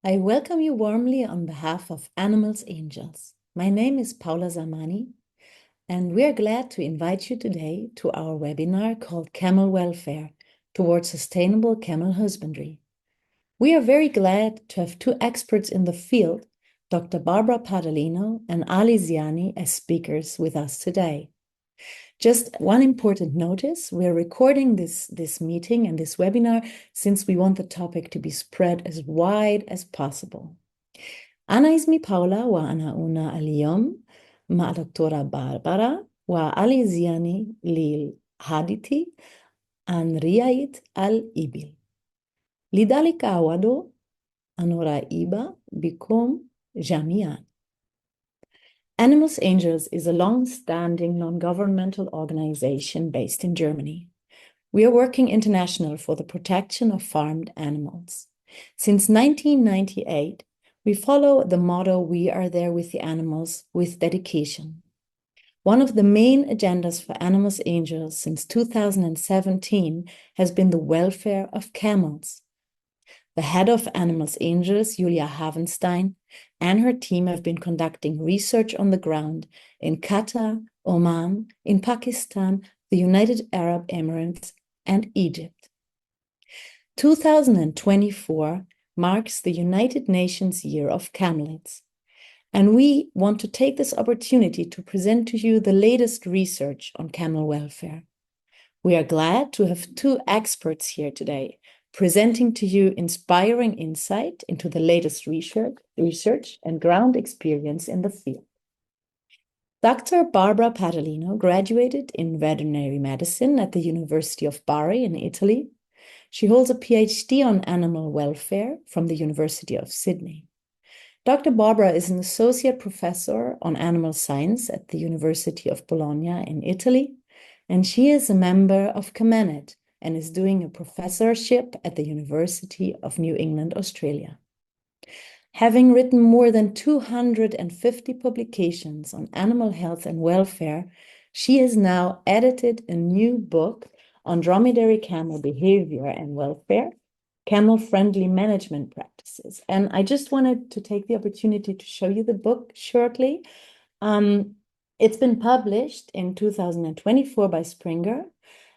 I welcome you warmly on behalf of Animals Angels. My name is Paula Zamani, and we are glad to invite you today to our webinar called Camel Welfare Towards Sustainable Camel Husbandry. We are very glad to have two experts in the field, Dr. Barbara Padalino and Ali Ziani, as speakers with us today. Just one important notice, we're recording this meeting and this webinar since we want the topic to be spread as wide as possible. أنا اسمي باولا وأنا هنا اليوم مع دكتورة باربرا وعلي زياني للحديث عن رعاية الإبل. لذلك أود أن أرحب بكم جميعا. Animals Angels is a long-standing non-governmental organization based in Germany. We are working international for the protection of farmed animals. Since 1998, we follow the motto, "We are there with the animals with dedication." One of the main agendas for Animals Angels since 2017 has been the welfare of camels. The head of Animals Angels, Julia Havenstein, and her team have been conducting research on the ground in Qatar, Oman, in Pakistan, the United Arab Emirates, and Egypt. 2024 marks the United Nations Year of Camelids, and we want to take this opportunity to present to you the latest research on camel welfare. We are glad to have two experts here today, presenting to you inspiring insight into the latest research and ground experience in the field. Dr. Barbara Padalino graduated in veterinary medicine at the University of Bari in Italy. She holds a PhD on animal welfare from the University of Sydney. Dr. Barbara is an associate professor on animal science at the University of Bologna in Italy, and she is a member of Camel and is doing a professorship at the University of New England, Australia. Having written more than 250 publications on animal health and welfare, she has now edited a new book on dromedary camel behavior and welfare, camel-friendly management practices. And I just wanted to take the opportunity to show you the book shortly. It's been published in 2024 by Springer,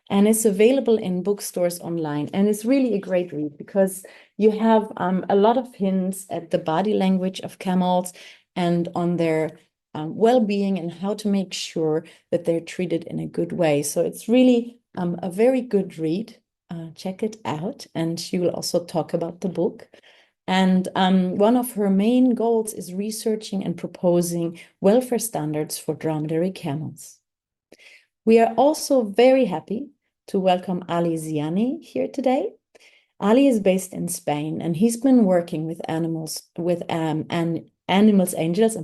and it's available in bookstores online. And it's really a great read because you have a lot of hints at the body language of camels and on their well-being and how to make sure that they're treated in a good way. So it's really a very good read. Check it out. And she will also talk about the book. And one of her main goals is researching and proposing welfare standards for dromedary camels. We are also very happy to welcome Ali Ziani here today. Ali is based in Spain, and he's been working with Animals Angels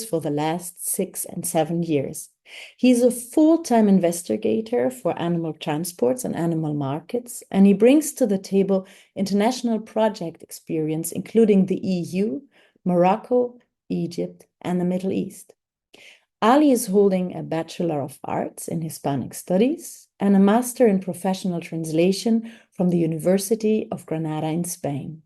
for the last 6 and 7 years. He's a full-time investigator for animal transports and animal markets, and he brings to the table international project experience, including the EU, Morocco, Egypt, and the Middle East. Ali is holding a Bachelor of Arts in Hispanic Studies and a Master in Professional Translation from the University of Granada in Spain.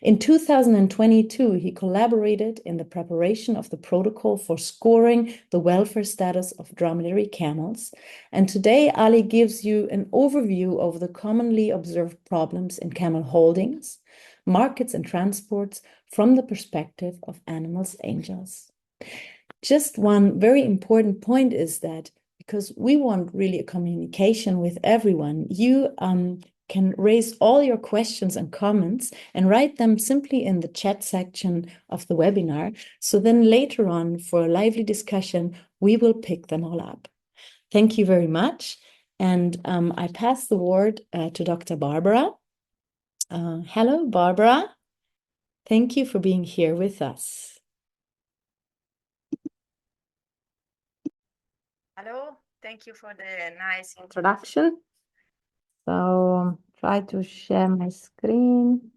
In 2022, he collaborated in the preparation of the protocol for scoring the welfare status of dromedary camels. And today, Ali gives you an overview of the commonly observed problems in camel holdings, markets, and transports from the perspective of Animals Angels. Just one very important point is that because we want really a communication with everyone, you can raise all your questions and comments and write them simply in the chat section of the webinar. So then later on, for a lively discussion, we will pick them all up. Thank you very much. And I pass the word to Dr. Barbara. Hello, Barbara. Thank you for being here with us. Hello, thank you for the nice introduction. So try to share my screen.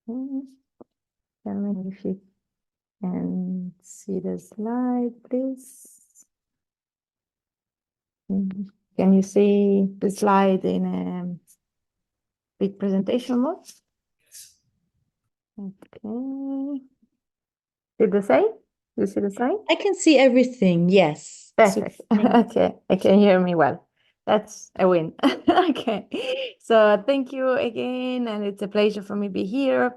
Tell me if you can see the slide, please. Can you see the slide in a big presentation mode? Okay. Did the same? You see the same? I can see everything, yes. So Perfect. Okay, I can hear me well. That's a win. Okay. So thank you again, and it's a pleasure for me to be here.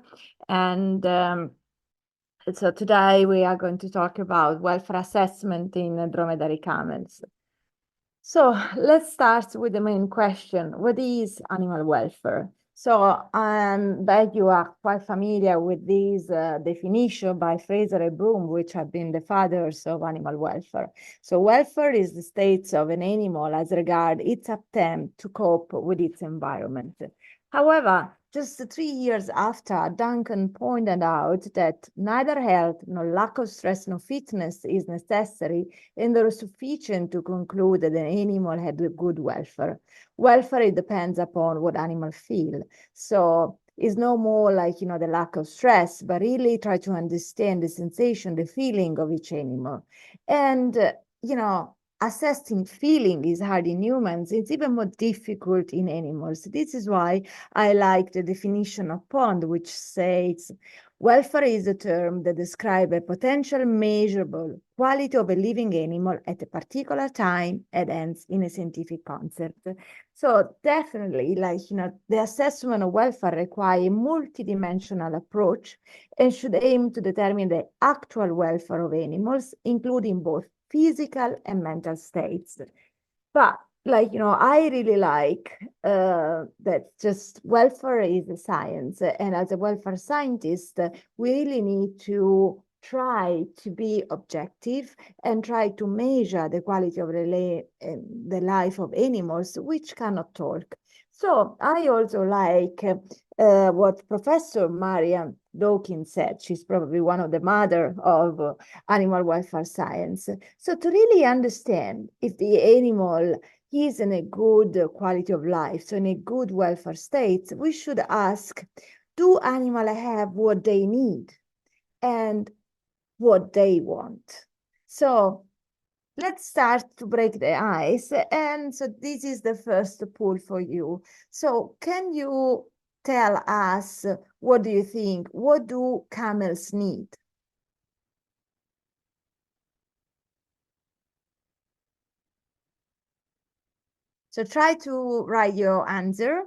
And so today we are going to talk about welfare assessment in dromedary camels. So let's start with the main question. What is animal welfare? So bet you are quite familiar with this definition by Fraser and Broom, which have been the fathers of animal welfare. So welfare is the state of an animal as regard its attempt to cope with its environment. However, just 3 years after, Duncan pointed out that neither health nor lack of stress nor fitness is necessary, and there is sufficient to conclude that an animal had a good welfare. Welfare, it depends upon what animal feel. So it's no more like, the lack of stress, but really try to understand the sensation, the feeling of each animal. And, assessing feeling is hard in humans. It's even more difficult in animals. This is why I like the definition of Pond, which says welfare is a term that describes a potential measurable quality of a living animal at a particular time and ends in a scientific concept. So definitely, the assessment of welfare requires a multidimensional approach and should aim to determine the actual welfare of animals, including both physical and mental states. But I really like that just welfare is a science. And as a welfare scientist, we really need to try to be objective and try to measure the quality of the life of animals, which cannot talk. So I also like what Professor Maria Dawkins said. She's probably one of the mother of animal welfare science. So to really understand if the animal is in a good quality of life, so in a good welfare state, we should ask, do animals have what they need and what they want? So let's start to break the ice. And so this is the first poll for you. So can you tell us, what do you think? What do camels need? So try to write your answer.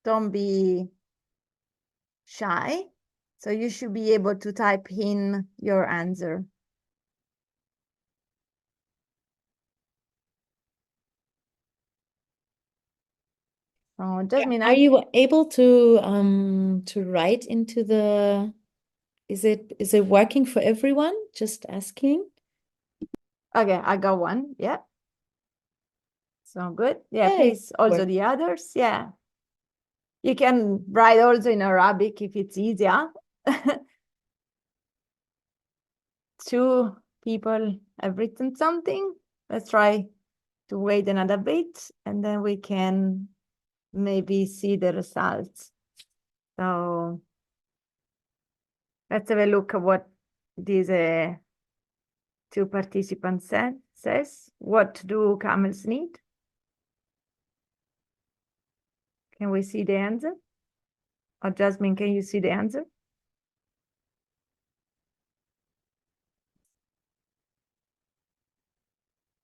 Don't be shy. So you should be able to type in your answer. Oh, Jasmine, are you able to write into the, is it working for everyone? Just asking. okay, I got one. Yeah. So good. Yeah, Hey, please also work. the others. Yeah. You can write also in Arabic if it's easier. Two people have written something. Let's try to wait another bit and then we can maybe see the results. So let's have a look at what these two participants says. What do camels need? Can we see the answer? Or Jasmine, can you see the answer?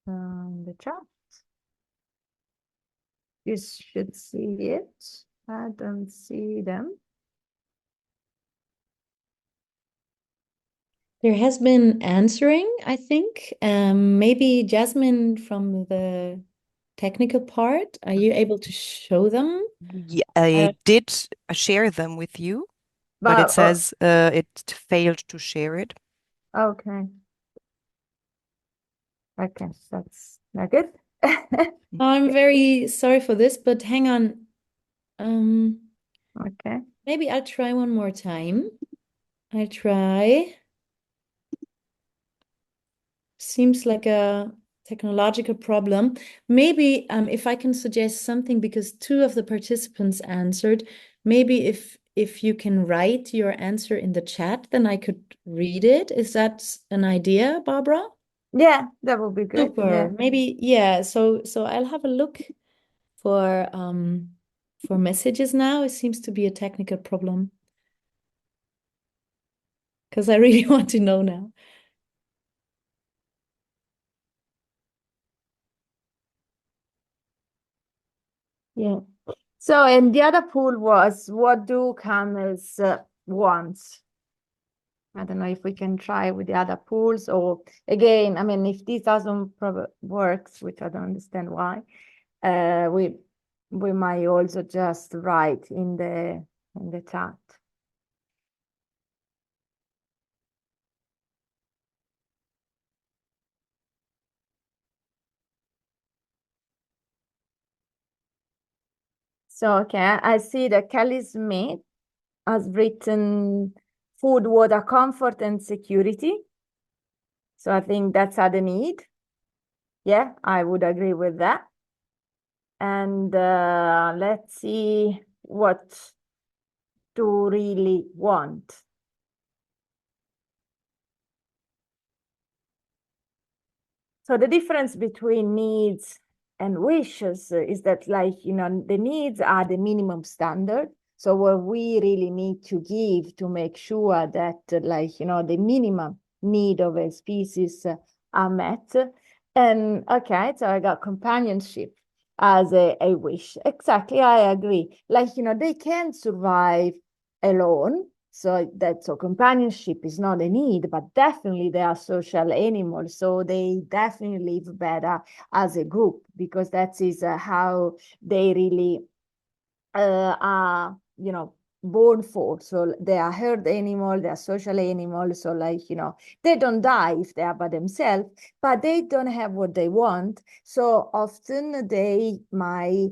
The chat. You should see it. I don't see them. There has been answering, I think. Maybe Jasmine from the technical part. Are you able to show them? Yeah, I did share them with you, but it But says it failed to share it. okay. Okay, that's not good. I'm very sorry for this, but hang on. Okay. Maybe I'll try one more time. I try. Seems like a technological problem. Maybe if I can suggest something, because two of the participants answered, maybe if you can write your answer in the chat, then I could read it. Is that an idea, Barbara? Yeah, that would be good. Super. Yeah. Maybe, yeah. So I'll have a look for messages now. It seems to be a technical problem because I really want to know now. Yeah. So, and the other poll was, what do camels want? I don't know if we can try with the other pools, or again, I mean, if this doesn't works, which I don't understand why, we might also just write in the chat. So, okay, I see that Kelly Smith has written food, water, comfort, and security. So I think that's the need. Yeah, I would agree with that. And let's see what to really want. So the difference between needs and wishes is that, like, you know, the needs are the minimum standard. So what we really need to give to make sure that, like, you know, the minimum need of a species are met. And okay, so I got companionship as a wish. Exactly, I agree. Like, you know, they can survive alone. So companionship is not a need, but definitely they are social animals. So they definitely live better as a group, because that is how they really are, you know, born for. So they are herd animal, they are social animals. So, like, you know, they don't die if they are by themselves, but they don't have what they want. So often they might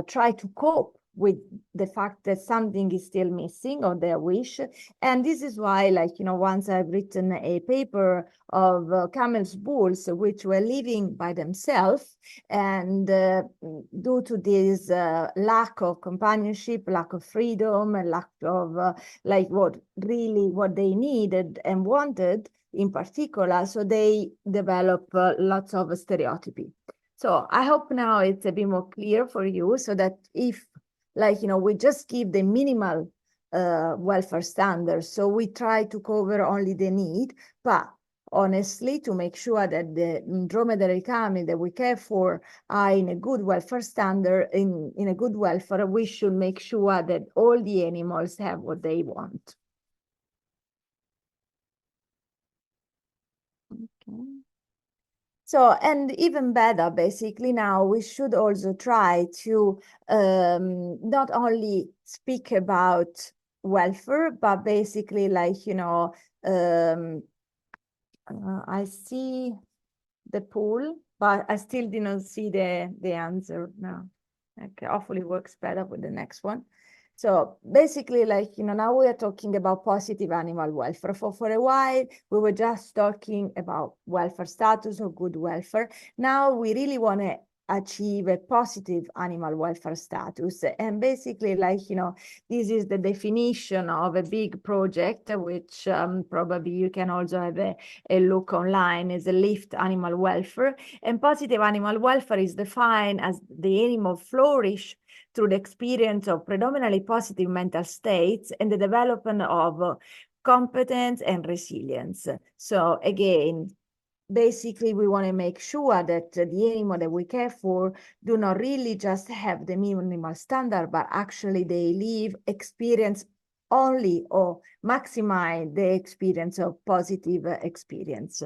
try to cope with the fact that something is still missing or their wish. And this is why, like, you know, once I've written a paper of camels, bulls, which were living by themselves, and due to this lack of companionship, lack of freedom, and lack of like what they needed and wanted in particular, so they develop lots of stereotypy. So I hope now it's a bit more clear for you, so that if, like, you know, we just give the minimal welfare standards, so we try to cover only the need, but honestly, to make sure that the dromedary camel that we care for are in a good welfare standard, in a good welfare, we should make sure that all the animals have what they want. Okay. So, and even better, basically now we should also try to not only speak about welfare, but basically, like, you know, I see the poll, but I still didn't see the answer now. Okay, hopefully it works better with the next one. So basically, like, you know, now we are talking about positive animal welfare. For a while, we were just talking about welfare status or good welfare. Now we really want to achieve a positive animal welfare status. And basically, like, you know, this is the definition of a big project, which probably you can also have a look online, is a lift animal welfare. And positive animal welfare is defined as the animal flourish through the experience of predominantly positive mental states and the development of competence and resilience. So again, basically, we want to make sure that the animal that we care for do not really just have the minimal standard, but actually they experience only or maximize the experience of positive experience.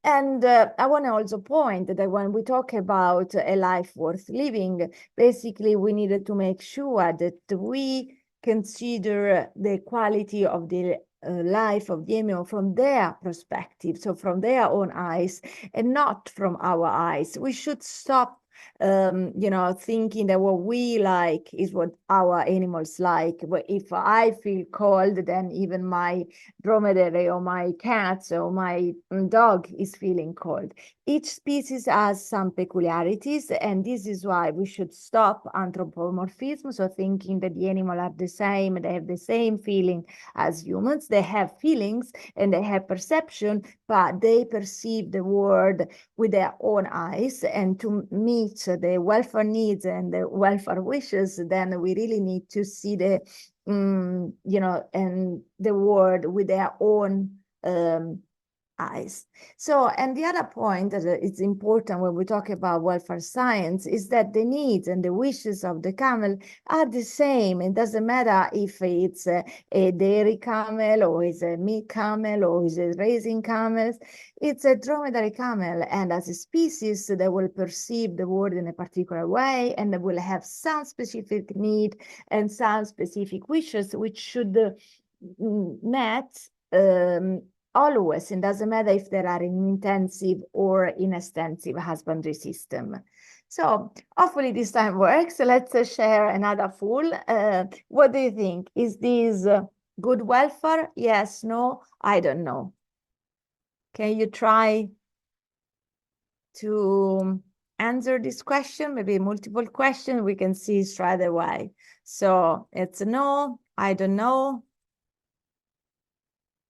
And I want to also point that when we talk about a life worth living, basically we needed to make sure that we consider the quality of the life of the animal from their perspective, so from their own eyes and not from our eyes. We should stop you know, thinking that what we like is what our animals like. But if I feel cold, then even my dromedary or my cats or my dog is feeling cold. Each species has some peculiarities, and this is why we should stop anthropomorphism. So thinking that the animal are the same, they have the same feeling as humans. They have feelings and they have perception, but they perceive the world with their own eyes. And to meet the welfare needs and the welfare wishes, then we really need to see the, you know, and the world with their own eyes. So, and the other point that is important when we talk about welfare science is that the needs and the wishes of the camel are the same. It doesn't matter if it's a dairy camel or is a meat camel or is a raising camels. It's a dromedary camel, and as a species, they will perceive the world in a particular way, and they will have some specific need and some specific wishes, which should met always. It doesn't matter if there are an intensive or in extensive husbandry system. So hopefully this time works. Let's share another poll. What do you think? Is this good welfare? Yes, no, I don't know. Can you try to answer this question? Maybe multiple questions we can see straight away. So it's no, I don't know.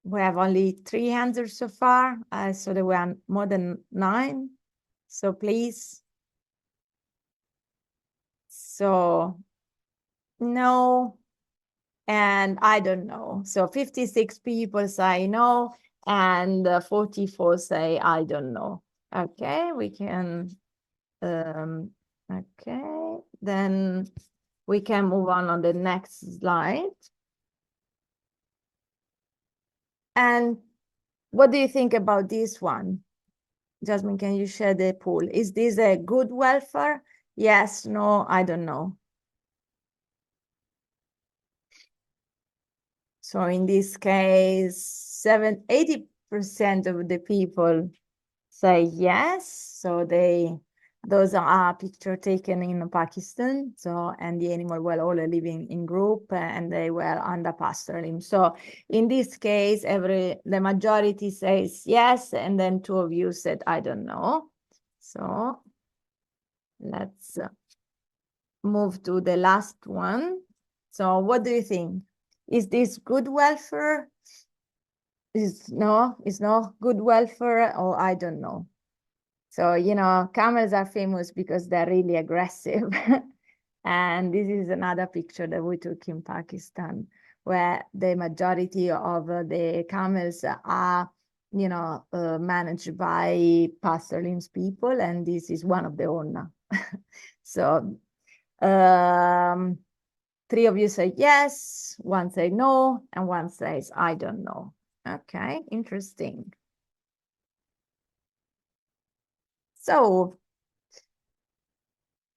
We have only 3 answers so far, so there were more than 9. So please. So no, and I don't know. So 56 people say no, and 44 say I don't know. Okay, we can, okay, then we can move on the next slide. And what do you think about this one? Jasmine, can you share the poll? Is this a good welfare? Yes, no, I don't know. So in this case, 80% of the people say yes. So those are picture taken in Pakistan. So, and the animal were all living in group and they were under pastoralism. So in this case, the majority says yes, and then 2 of you said, I don't know. So let's move to the last one. So what do you think? Is this good welfare? Is not good welfare, or I don't know. So, you know, camels are famous because they're really aggressive. And this is another picture that we took in Pakistan, where the majority of the camels are, you know, managed by pastoralists people, and this is one of the owner. So 3 of you say yes, 1 say no, and 1 says I don't know. Okay, interesting. So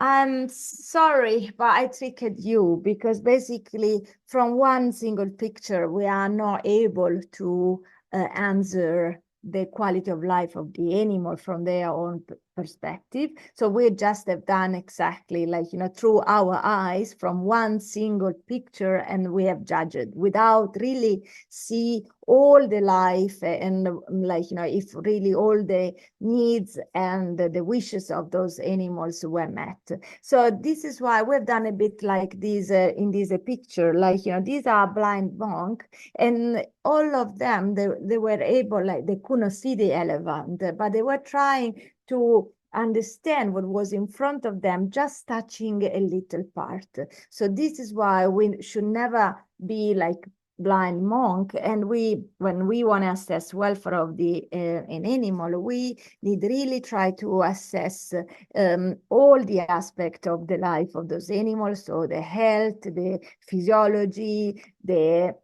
I'm sorry, but I tricked you because basically from one single picture, we are not able to answer the quality of life of the animal from their own perspective. So we just have done exactly like, you know, through our eyes from one single picture, and we have judged without really see all the life and like, you know, if really all the needs and the wishes of those animals were met. So this is why we've done a bit like this in this picture, like, you know, these are blind monk, and all of them, they were able, like they couldn't see the elephant, but they were trying to understand what was in front of them, just touching a little part. So this is why we should never be like blind monk, and when we want to assess welfare of an animal, we need really try to assess all the aspects of the life of those animals, so the health, the physiology, the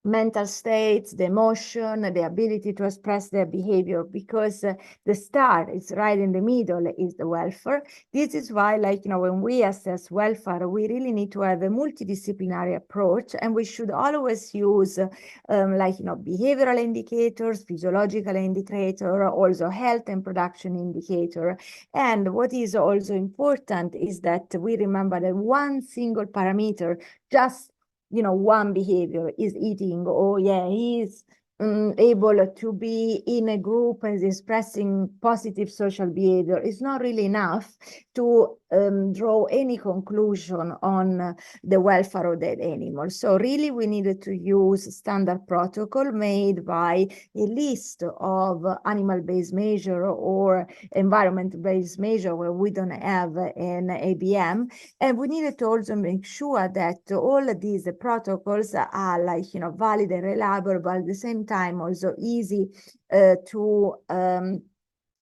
mental states, the emotion, the ability to express their behavior, because the star is right in the middle is the welfare. This is why, like, when we assess welfare, we really need to have a multidisciplinary approach, and we should always use behavioral indicators, physiological indicator, also health and production indicator. And what is also important is that we remember that one single parameter, just one behavior is eating, oh yeah, he's able to be in a group and is expressing positive social behavior, is not really enough to draw any conclusion on the welfare of that animal. So really we needed to use standard protocol made by a list of animal-based measure or environment-based measure where we don't have an ABM. And we needed to also make sure that all of these protocols are valid and reliable, but at the same time also easy to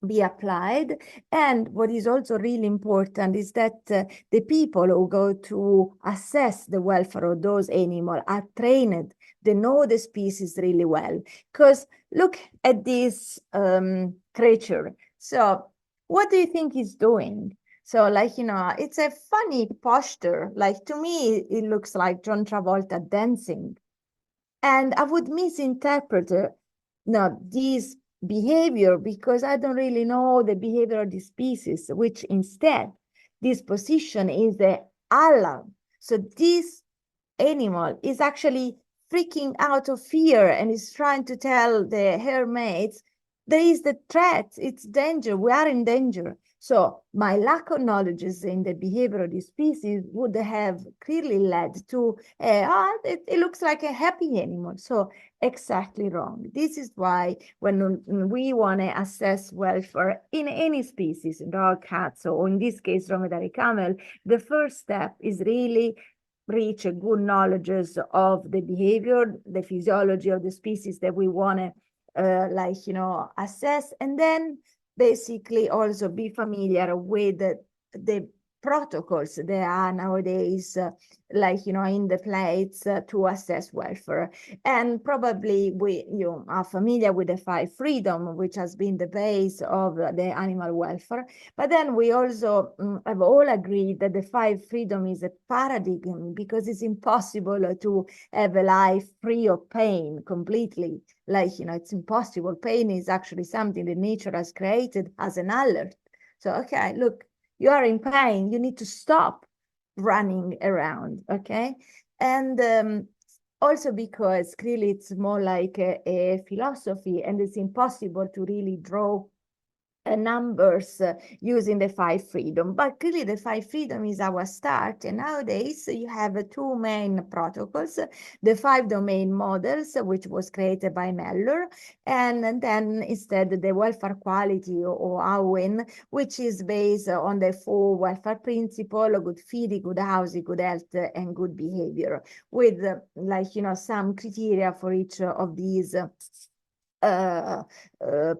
be applied. And what is also really important is that the people who go to assess the welfare of those animals are trained. They know the species really well. Because look at this creature. So what do you think he's doing? So it's a funny posture. To me, it looks like John Travolta dancing. And I would misinterpret this behavior because I don't really know the behavior of the species, which instead, this position is the alarm. So this animal is actually freaking out of fear and is trying to tell her mates, there is the threat, it's danger, we are in danger. So my lack of knowledge in the behavior of the species would have clearly led to, it looks like a happy animal. So exactly wrong. This is why when we want to assess welfare in any species, dog, cats, or in this case, dromedary camel, the first step is really reach a good knowledge of the behavior, the physiology of the species that we want to assess, and then basically also be familiar with the protocols that are nowadays in the place to assess welfare. And probably you are familiar with the 5 freedom, which has been the base of the animal welfare. But then we also have all agreed that the 5 freedom is a paradigm, because it's impossible to have a life free of pain completely. It's impossible. Pain is actually something that nature has created as an alert. So, okay, look, you are in pain, you need to stop running around, okay? And also because clearly it's more like a philosophy, and it's impossible to really draw numbers using the 5 freedom, but clearly the 5 freedom is our start. And nowadays you have 2 main protocols, the 5 domain models, which was created by Meller, and then instead the welfare quality or AWIN, which is based on the 4 welfare principle: good feeding, good housing, good health, and good behavior, with some criteria for each of these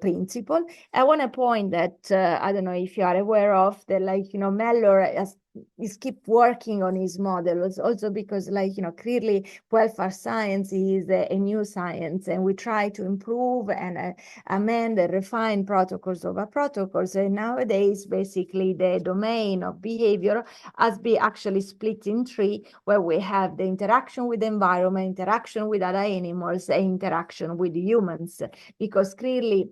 principle. I want to point that I don't know if you are aware of that, Meller is keep working on his models, also because clearly welfare science is a new science, and we try to improve and amend and refine protocols over protocols. And nowadays basically the domain of behavior has been actually split in 3, where we have the interaction with the environment, interaction with other animals, and interaction with humans, because clearly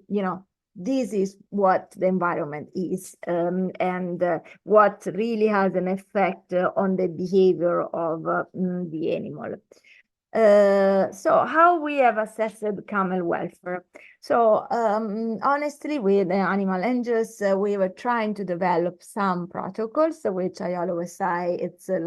this is what the environment is, and what really has an effect on the behavior of the animal. So how we have assessed camel welfare? So honestly, with the animal angels, we were trying to develop some protocols, which I always say it's a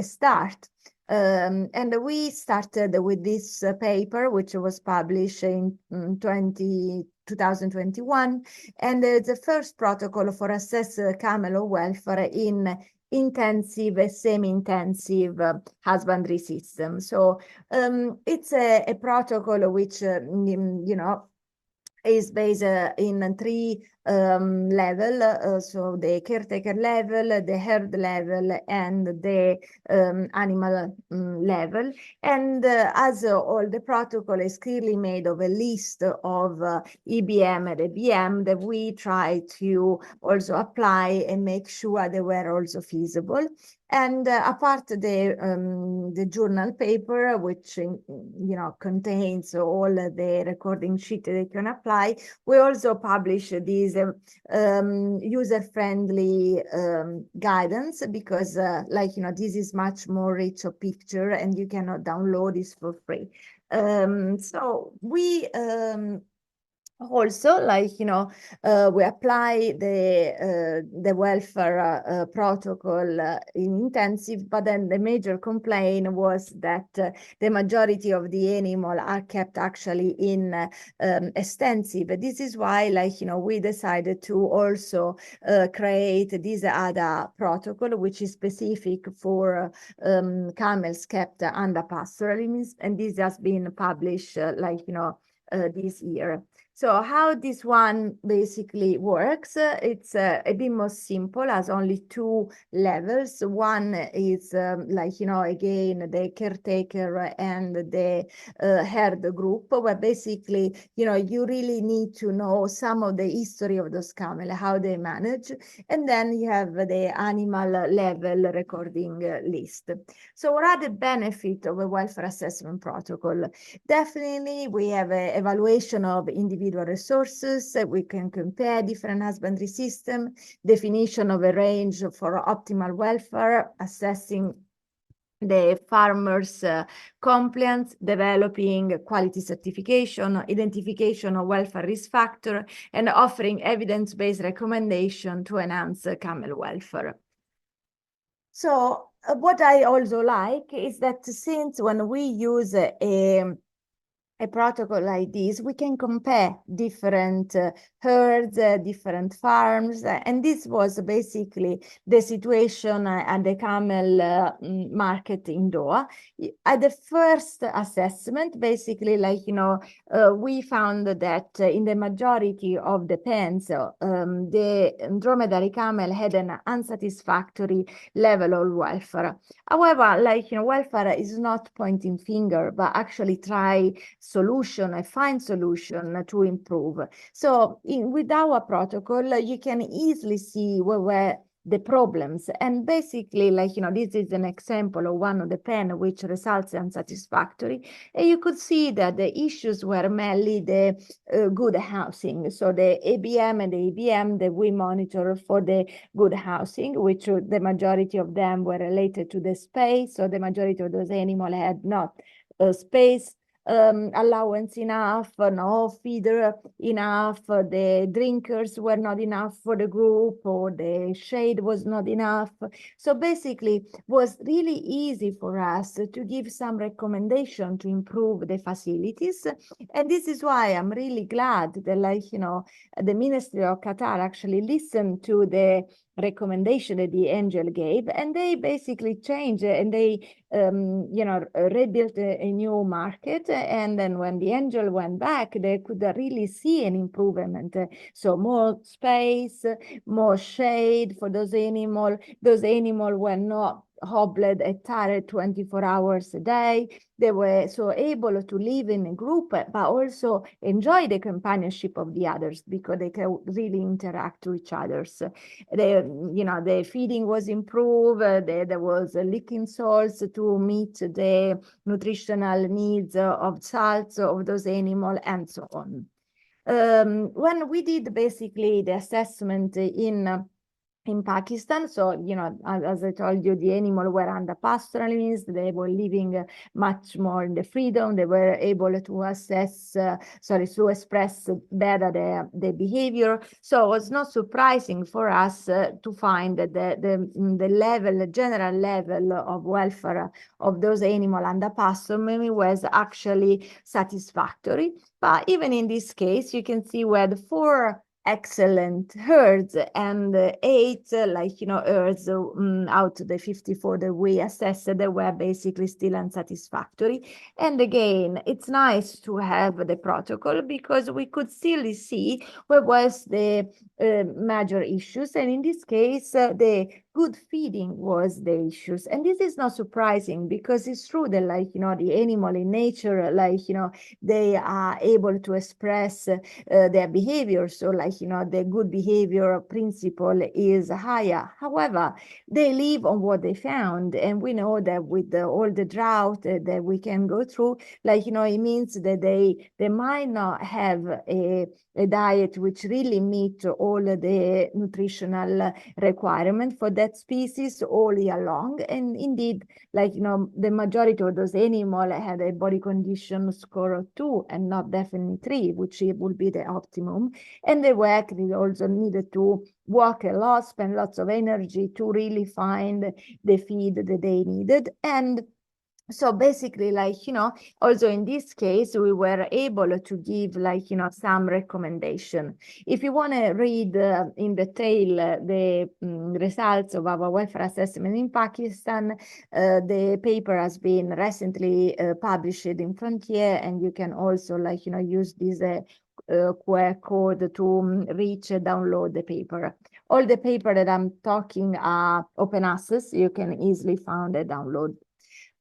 start. And we started with this paper, which was published in 2021, and it's the first protocol for assess camel welfare in intensive, semi-intensive husbandry system. So it's a protocol which is based in three levels, so the caretaker level, the herd level, and the animal level. And as all the protocol is clearly made of a list of EBM and ABM that we try to also apply and make sure they were also feasible. And apart the journal paper, which contains all the recording sheet that they can apply, we also publish these user-friendly guidance, because this is much more rich of picture and you cannot download this for free. So we also, we apply the welfare protocol in intensive, but then the major complaint was that the majority of the animal are kept actually in extensive. This is why, we decided to also create this other protocol, which is specific for camels kept under pastoralism, and this has been published, this year. So how this one basically works, it's a bit more simple, has only two levels. One is again, the caretaker and the herd group, where basically, you really need to know some of the history of those camels, how they manage. And then you have the animal level recording list. So what are the benefits of a welfare assessment protocol? Definitely, we have an evaluation of individual resources. We can compare different husbandry system, definition of a range for optimal welfare, assessing the farmers' compliance, developing quality certification, identification of welfare risk factor, and offering evidence-based recommendation to enhance camel welfare. So what I also like is that since when we use a protocol like this, we can compare different herds, different farms, and this was basically the situation at the camel market in Doha. At the first assessment, basically, we found that in the majority of the pens, the dromedary camel had an unsatisfactory level of welfare. However, welfare is not pointing finger, but actually try solution, a find solution to improve. So with our protocol, you can easily see where were the problems. And basically, this is an example of one of the pen which results unsatisfactory. And you could see that the issues were mainly the good housing. So the ABM and the EBM that we monitor for the good housing, which the majority of them were related to the space. So the majority of those animals had not space allowance enough, no feeder enough, the drinkers were not enough for the group, or the shade was not enough. So basically, it was really easy for us to give some recommendation to improve the facilities. And this is why I'm really glad that, the Ministry of Qatar actually listened to the recommendation that the Angel gave, and they basically changed and they rebuilt a new market. And then when the Angel went back, they could really see an improvement. So more space, more shade for those animals. Those animals were not hobbled and tired 24 hours a day. They were so able to live in a group, but also enjoy the companionship of the others, because they can really interact with each other. The feeding was improved. There was licking salts to meet the nutritional needs of salts of those animals, and so on. When we did basically the assessment in Pakistan, so as I told you, the animals were under pastoralism. They were living much more in the freedom. They were able to to express better their behavior. So it was not surprising for us to find that the general level of welfare of those animals under pastoralism was actually satisfactory. But even in this case, you can see where the 4 excellent herds and ate like, you know, herds out of the 54 that we assessed that were basically still unsatisfactory. And again, it's nice to have the protocol because we could still see what was the major issues. And in this case, the good feeding was the issues. And this is not surprising because it's true that, like, you know, the animal in nature, like, you know, they are able to express their behavior. So, like, you know, the good behavior principle is higher. However, they live on what they found. And we know that with all the drought that we can go through, like, you know, it means that they might not have a diet which really meet all the nutritional requirement for that species all year long. And indeed, like, you know, the majority of those animals had a body condition score of 2 and not definitely 3, which would be the optimum. And they were actually also needed to walk a lot, spend lots of energy to really find the feed that they needed. And so basically, like, you know, also in this case, we were able to give, like, you know, some recommendation. If you want to read in detail the results of our welfare assessment in Pakistan, the paper has been recently published in Frontier, and you can also, like, you know, use this QR code to reach download the paper. All the paper that I'm talking are open access. You can easily find a download.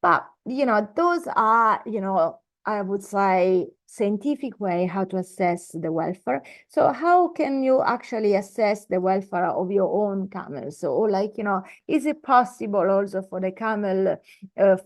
But, you know, those are, you know, I would say scientific way how to assess the welfare. So how can you actually assess the welfare of your own camels? So, like, you know, is it possible also for the camel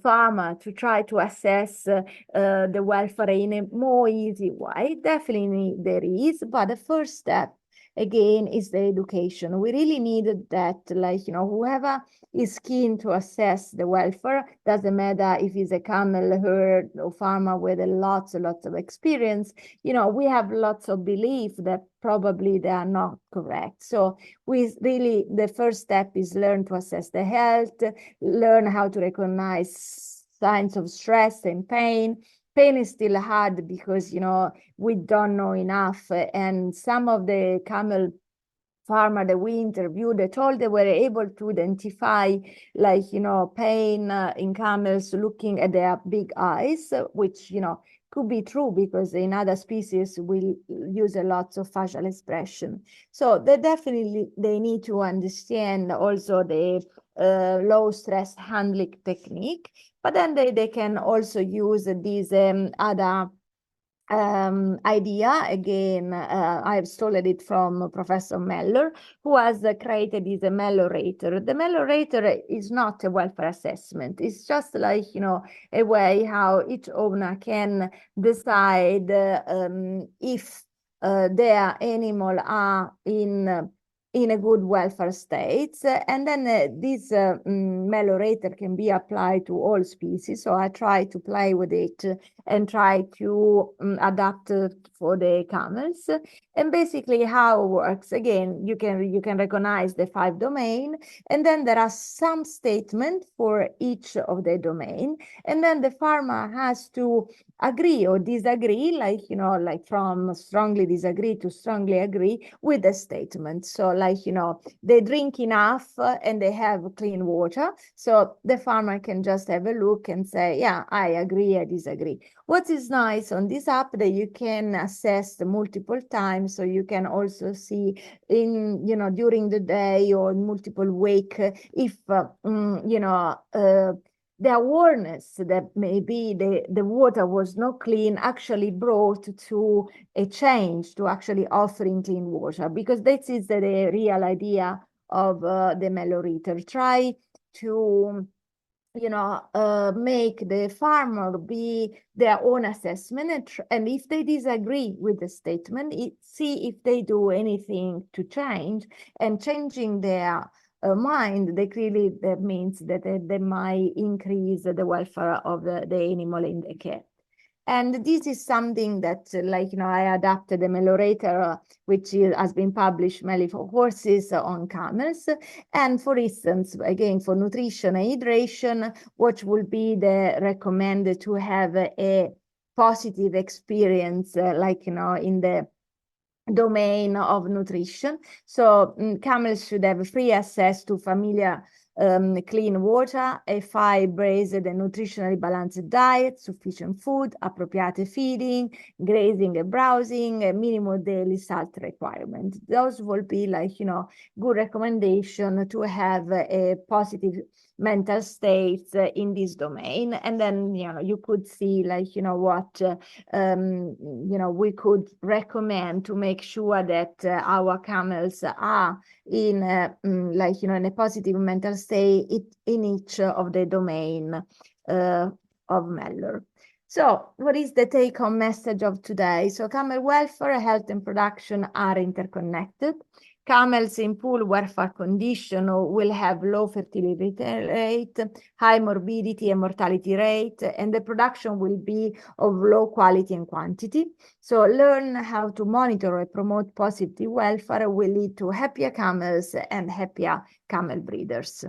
farmer to try to assess the welfare in a more easy way? Definitely there is, but the first step again is the education. We really needed that, like, you know, whoever is keen to assess the welfare, doesn't matter if he's a camel herd or farmer with lots of experience, you know, we have lots of belief that probably they are not correct. So we really, the first step is learn to assess the health, learn how to recognize signs of stress and pain. Pain is still hard because, you know, we don't know enough. And some of the camel farmer that we interviewed, they told they were able to identify, like, you know, pain in camels looking at their big eyes, which, you know, could be true because in other species we use a lot of facial expression. So they definitely, they need to understand also the low stress handling technique, but then they can also use these other idea. Again, I've stolen it from Professor Meller, who has created this Mellorator. The Mellorator is not a welfare assessment. It's just like, you know, a way how each owner can decide if their animal are in a good welfare state. And then this Mellorator can be applied to all species. So I try to play with it and try to adapt it for the camels. And basically how it works, again, you can recognize the 5 domain, and then there are some statements for each of the domain. And then the farmer has to agree or disagree, like, you know, like from strongly disagree to strongly agree with the statement. So, like, you know, they drink enough and they have clean water. So the farmer can just have a look and say, yeah, I agree, I disagree. What is nice on this app that you can assess multiple times, so you can also see in, you know, during the day or multiple week if, you know, the awareness that maybe the water was not clean actually brought to a change to actually offering clean water, because this is the real idea of the Mellorator. Try to, you know, make the farmer be their own assessment, and if they disagree with the statement, see if they do anything to change, and changing their mind, they clearly, that means that they might increase the welfare of the animal in the care. And this is something that, like, you know, I adapted the Mellorator, which has been published mainly for horses on camels. And for instance, again, for nutrition and hydration, what will be the recommended to have a positive experience, like, you know, in the domain of nutrition. So camels should have free access to familiar clean water, a fiber-based and nutritionally balanced diet, sufficient food, appropriate feeding, grazing and browsing, a minimum daily salt requirement. Those will be like, you know, good recommendation to have a positive mental state in this domain. And then, you know, you could see like, you know, what, you know, we could recommend to make sure that our camels are in like, you know, in a positive mental state in each of the domain of Mellor. So what is the take-home message of today? So camel welfare, health and production are interconnected. Camels in poor welfare condition will have low fertility rate, high morbidity and mortality rate, and the production will be of low quality and quantity. So learn how to monitor and promote positive welfare will lead to happier camels and happier camel breeders.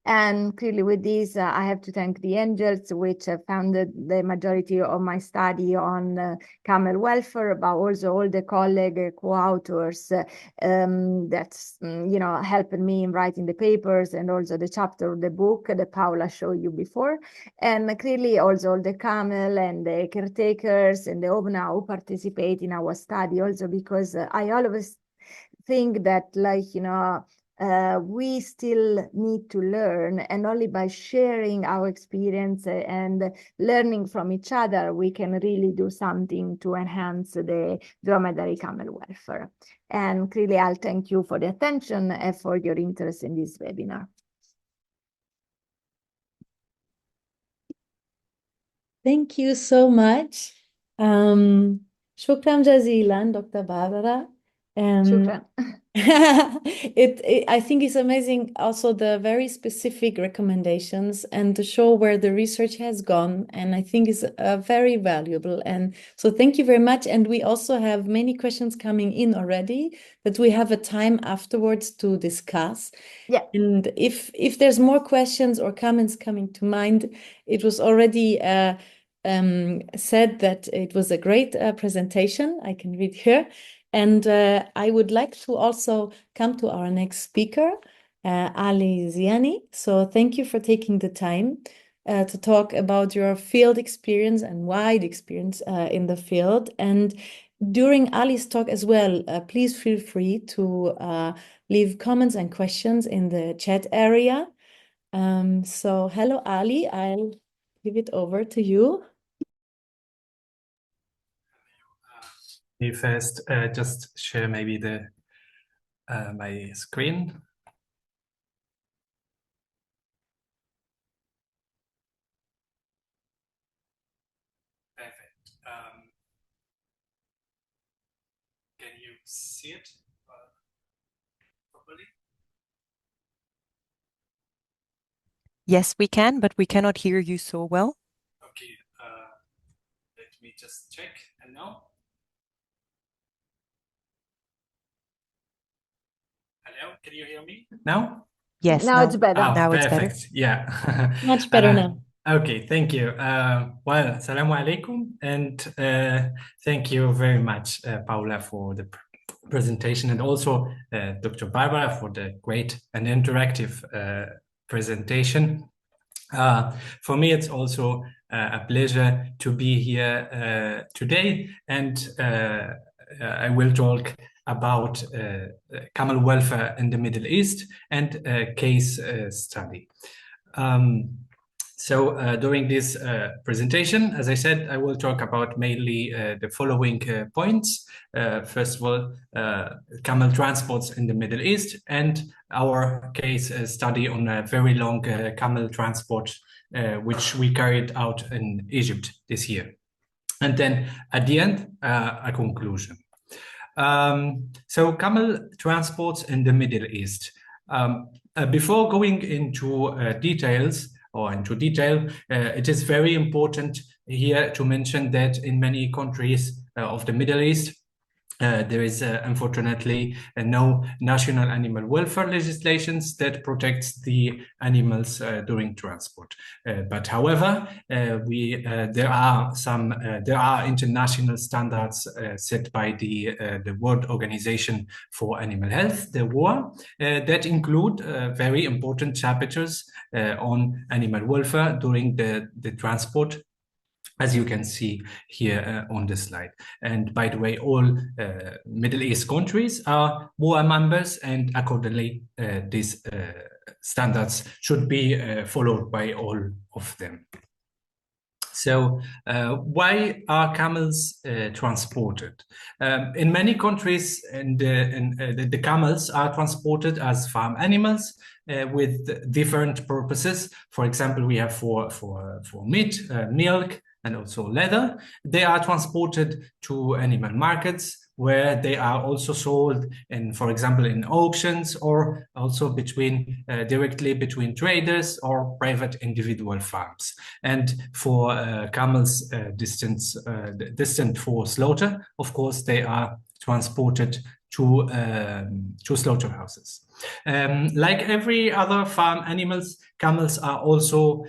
And clearly with this, I have to thank the Angels, which founded the majority of my study on camel welfare, but also all the colleagues, co-authors that's, you know, helping me in writing the papers and also the chapter of the book that Paula showed you before. And clearly also all the camel and the caretakers and the owner who participate in our study also, because I always think that, like, you know, we still need to learn, and only by sharing our experience and learning from each other, we can really do something to enhance the dromedary camel welfare. And clearly, I'll thank you for the attention and for your interest in this webinar. Thank you so much. Shukran jazilan, Dr. Barbara. Shukran. I think it's amazing also the very specific recommendations and to show where the research has gone, and I think it's very valuable. And so thank you very much. And we also have many questions coming in already that we have a time afterwards to discuss. Yeah. And if there's more questions or comments coming to mind, it was already said that it was a great presentation. I can read here. And I would like to also come to our next speaker, Ali Ziani. So thank you for taking the time to talk about your field experience and wide experience in the field. And during Ali's talk as well, please feel free to leave comments and questions in the chat area. So hello, Ali. I'll give it over to you. Me first, just share maybe the my screen. Perfect. Can you see it properly? Yes, we can, but we cannot hear you so well. Okay. Let me just check. And now? Hello, can you hear me now? Yes, Now it's better. Oh, Now it's perfect. better. Yeah. Much better now. Okay, thank you. Well, Assalamu alaikum, and thank you very much, Paula, for the presentation, and also Dr. Barbara for the great and interactive presentation. For me, it's also a pleasure to be here today, and I will talk about camel welfare in the Middle East and case study. So during this presentation, as I said, I will talk about mainly the following points. First of all, camel transports in the Middle East and our case study on a very long camel transport, which we carried out in Egypt this year. And then at the end, a conclusion. So camel transports in the Middle East. Before going into details, it is very important here to mention that in many countries of the Middle East, there is unfortunately no national animal welfare legislations that protects the animals during transport. But however, there are international standards set by the World Organization for Animal Health, the WOA, that include very important chapters on animal welfare during the transport, as you can see here on the slide. And by the way, all Middle East countries are WOA members, and accordingly, these standards should be followed by all of them. So why are camels transported? In many countries, the camels are transported as farm animals with different purposes. For example, we have for meat, milk, and also leather. They are transported to animal markets where they are also sold in, for example, in auctions, or also directly between traders or private individual farms. And for camels destined for slaughter, of course, they are transported to slaughterhouses. Like every other farm animals, camels are also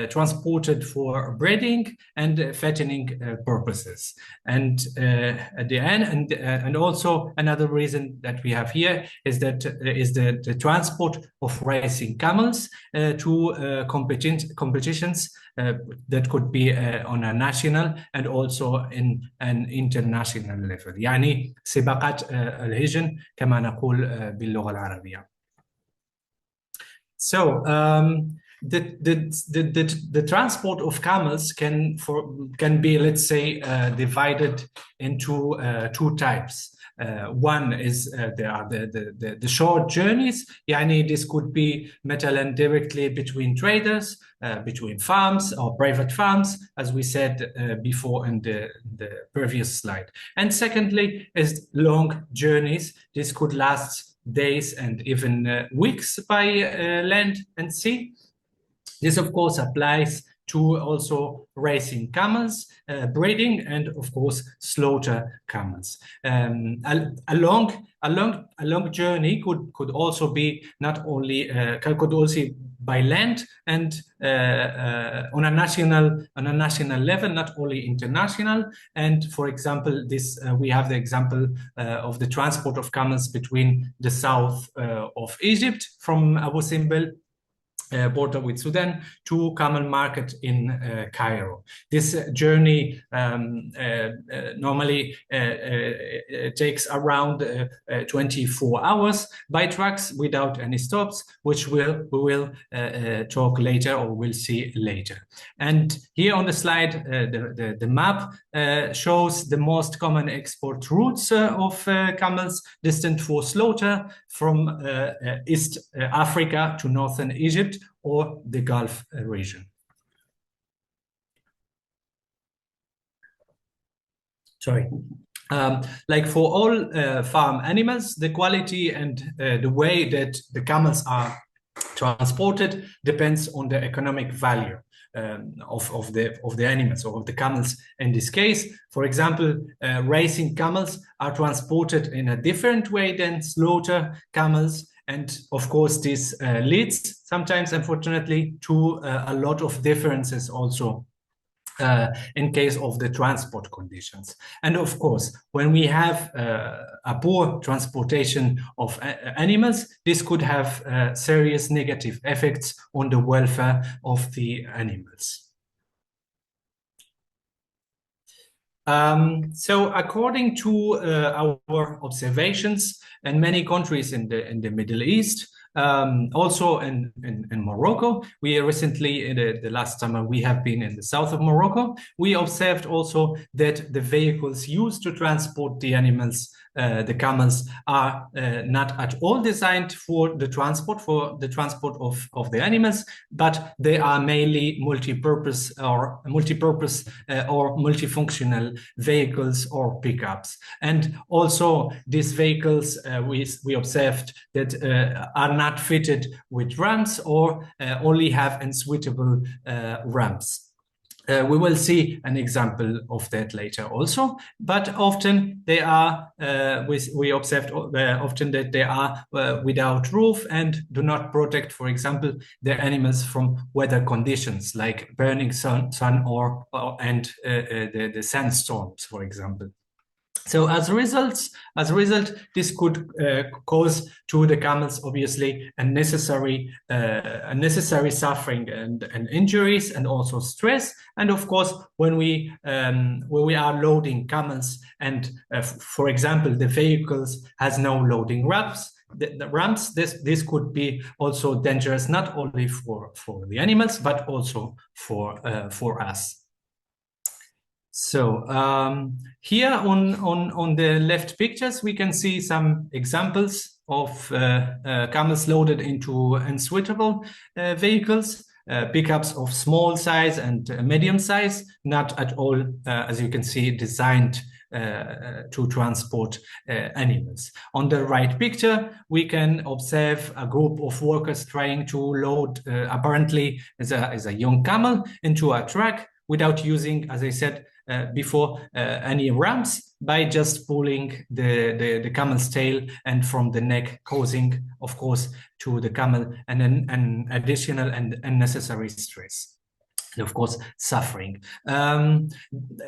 transported for breeding and fattening purposes. And at the end, and also another reason that we have here is that the transport of racing camels to competitions that could be on a national and also in an international level. يعني سباقات الهجن كما نقول باللغة العربية. So the transport of camels can be, let's say, divided into two types. One is the short journeys. يعني this could be مثلا directly between traders, between farms or private farms, as we said before in the previous slide. And secondly is long journeys. This could last days and even weeks by land and sea. This, of course, applies to also racing camels, breeding, and of course slaughter camels. A long journey could also be not only could also by land and on a national level, not only international. And for example, this we have the example of the transport of camels between the south of Egypt from Abu Simbel, border with Sudan, to Camel Market in Cairo. This journey normally takes around 24 hours by trucks without any stops, which we will talk later, or we'll see later. And here on the slide, the map shows the most common export routes of camels destined for slaughter from East Africa to northern Egypt or the Gulf region. Sorry. Like for all farm animals, the quality and the way that the camels are transported depends on the economic value of the animals, or of the camels in this case. For example, racing camels are transported in a different way than slaughter camels. And of course, this leads sometimes, unfortunately, to a lot of differences also in case of the transport conditions. And of course, when we have a poor transportation of animals, this could have serious negative effects on the welfare of the animals. So according to our observations in many countries in the Middle East, also in Morocco, we recently, the last summer, we have been in the south of Morocco. We observed also that the vehicles used to transport the animals, the camels, are not at all designed for the transport of the animals, but they are mainly multi-purpose or multifunctional vehicles or pickups. And also these vehicles, we observed that are not fitted with ramps, or only have unsuitable ramps. We will see an example of that later also, but often they are, we observed often that they are without roof and do not protect, for example, their animals from weather conditions like burning sun and the sandstorms, for example. So as a result, this could cause to the camels obviously unnecessary suffering and injuries, and also stress. And of course, when we are loading camels, and for example, the vehicles has no loading ramps. The ramps, this could be also dangerous not only for the animals but also for us. So here on the left pictures, we can see some examples of camels loaded into unsuitable vehicles, pickups of small size and medium size, not at all, as you can see, designed to transport animals. On the right picture, we can observe a group of workers trying to load apparently as a young camel into a truck without using, as I said before, any ramps, by just pulling the camel's tail and from the neck, causing, of course, to the camel an additional and unnecessary stress. And of course, suffering.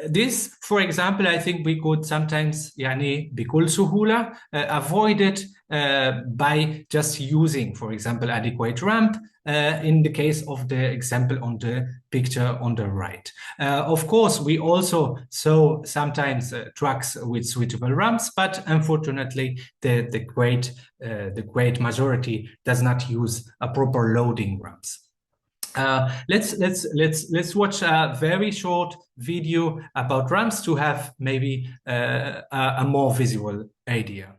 This, for example, I think we could sometimes, bikul suhula, avoid it by just using, for example, adequate ramp, in the case of the example on the picture on the right. Of course, we also saw sometimes trucks with suitable ramps, but unfortunately, the great majority does not use a proper loading ramps. Let's watch a very short video about ramps to have maybe a more visual idea.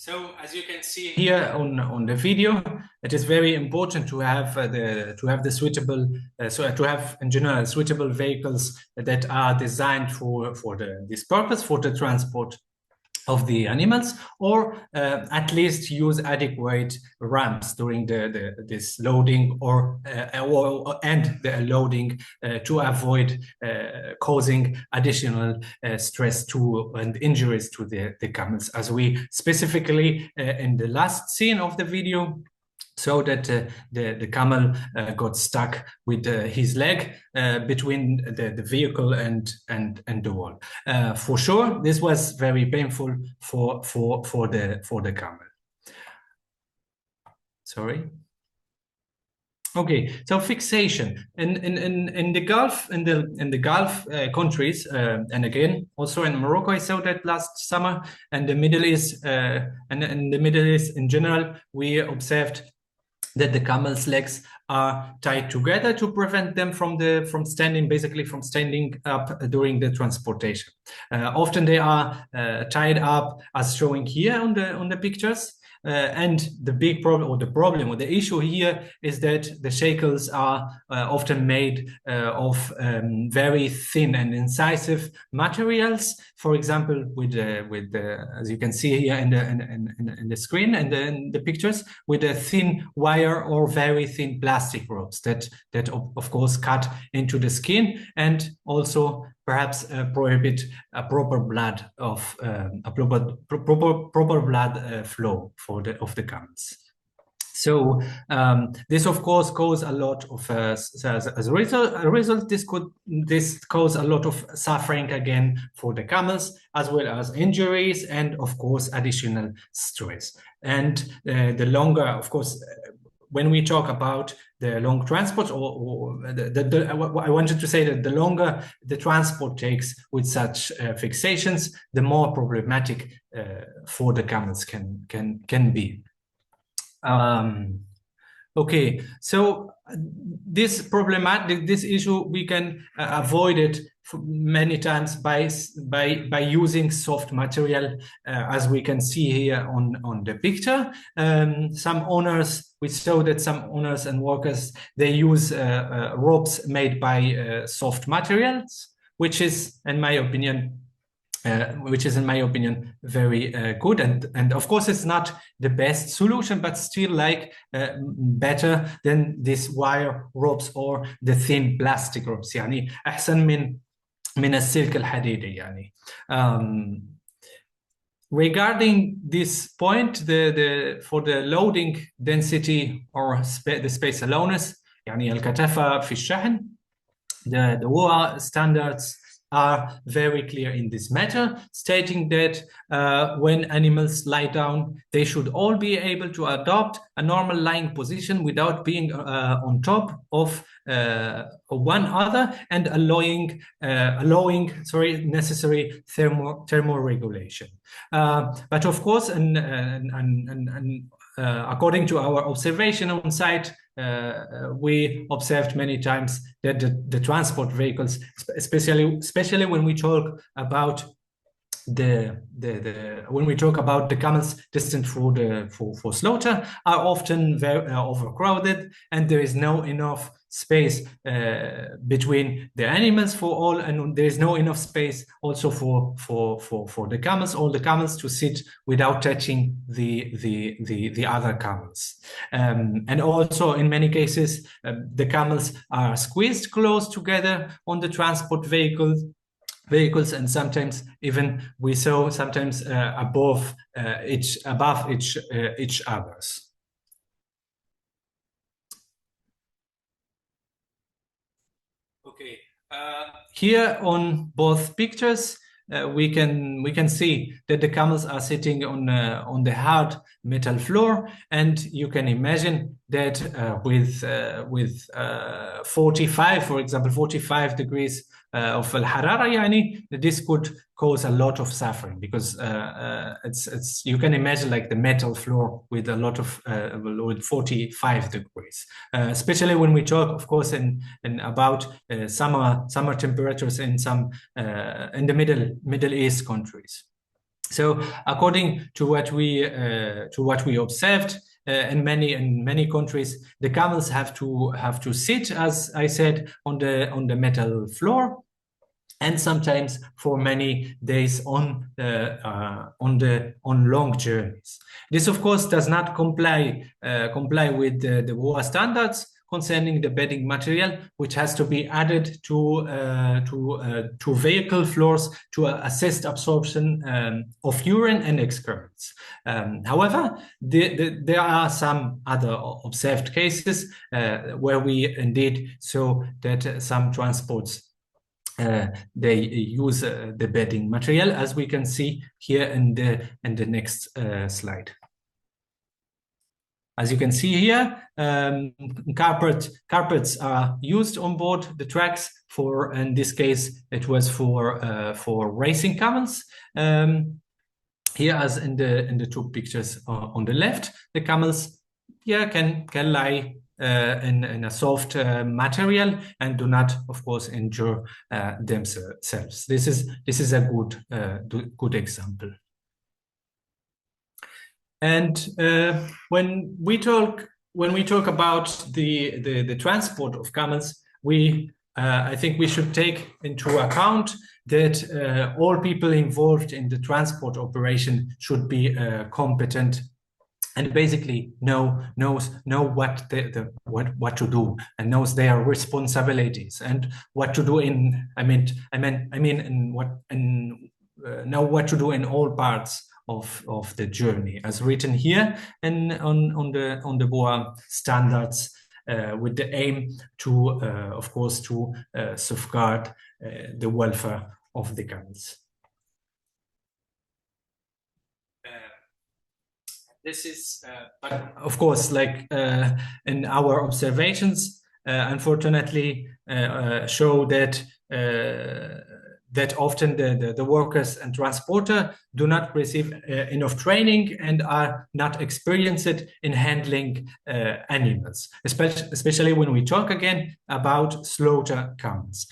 So as you can see here on the video, it is very important to have the suitable, to have in general suitable vehicles that are designed for this purpose, for the transport of the animals, or at least use adequate ramps during this loading and the unloading to avoid causing additional stress to and injuries to the camels, as we specifically in the last scene of the video so that the camel got stuck with his leg between the vehicle and the wall. For sure, this was very painful for the camel. Sorry. Okay, so fixation in the Gulf countries, and again also in Morocco, I saw that last summer, and the Middle East, and in the Middle East in general, we observed that the camel's legs are tied together to prevent them from standing up during the transportation. Often they are tied up as showing here on the pictures. And the big problem, or the issue here, is that the shackles are often made of very thin and incisive materials. For example, with as you can see here in the screen and in the pictures, with a thin wire or very thin plastic ropes that of course cut into the skin, and also perhaps prohibit a proper blood proper blood flow of the camels. So this of course cause a lot of as a result this cause a lot of suffering again for the camels, as well as injuries and of course additional stress. And the longer, of course, when we talk about the long transport, or I wanted to say that the longer the transport takes with such fixations, the more problematic for the camels can be. Okay, so this issue, we can avoid it many times by using soft material, as we can see here on the picture. Some owners, we saw that some owners and workers, they use ropes made by soft materials, which is, in my opinion, very good, and of course it's not the best solution, but still better than this wire ropes or the thin plastic ropes. يعني أحسن من السلك الحديدي يعني. Regarding this point, for the loading density or the space aloneness, يعني الكثافة في الشحن, the WOA standards are very clear in this matter, stating that when animals lie down, they should all be able to adopt a normal lying position without being on top of one another, and allowing necessary thermoregulation. But of course, according to our observation on site, we observed many times that the transport vehicles, especially when we talk about when we talk about the camels destined for slaughter, are often very overcrowded, and there is no enough space between the animals for all, and there is no enough space also for the camels, all the camels, to sit without touching the other camels. And also in many cases, the camels are squeezed close together on the transport vehicles, and sometimes even we saw sometimes above each others. Okay, here on both pictures, we can see that the camels are sitting on the hard metal floor, and you can imagine that with 45, for example, 45 degrees of al-harara, yani, this could cause a lot of suffering, because it's you can imagine like the metal floor with a lot of with 45 degrees, especially when we talk, of course, in about summer temperatures in some in the Middle East countries. So according to what we observed, in many countries, the camels have to sit, as I said, on the metal floor, and sometimes for many days on long journeys. This, of course, does not comply with the WOA standards concerning the bedding material, which has to be added to vehicle floors to assist absorption of urine and excrements. However, there are some other observed cases where we indeed saw that some transports they use the bedding material, as we can see here in the next slide. As you can see here, carpets are used on board the tracks for, in this case, it was for racing camels. Here, as in the two pictures on the left, the camels, can lie in a soft material and do not, of course, injure themselves. This is a good example. And when we talk about the transport of camels, I think we should take into account that all people involved in the transport operation should be competent and basically know what to do, and knows their responsibilities and what to do know what to do in all parts of the journey, as written here and on the WOA standards, with the aim to, of course, to safeguard the welfare of the camels. This is, but of course, like in our observations, unfortunately, show that that often the workers and transporter do not receive enough training and are not experienced in handling animals, especially when we talk again about slaughter camels.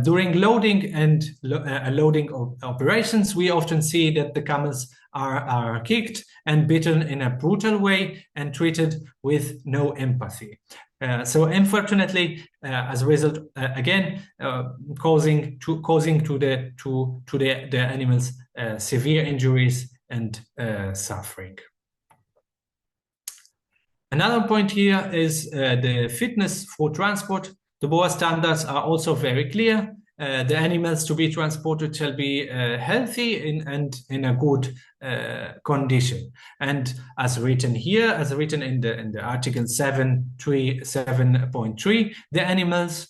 During loading and loading operations, we often see that the camels are kicked and beaten in a brutal way and treated with no empathy. So unfortunately, as a result, again, causing to the animals severe injuries and suffering. Another point here is the fitness for transport. The BOA standards are also very clear. The animals to be transported shall be healthy and in a good condition. And as written here, as written in the Article 7.3, the animals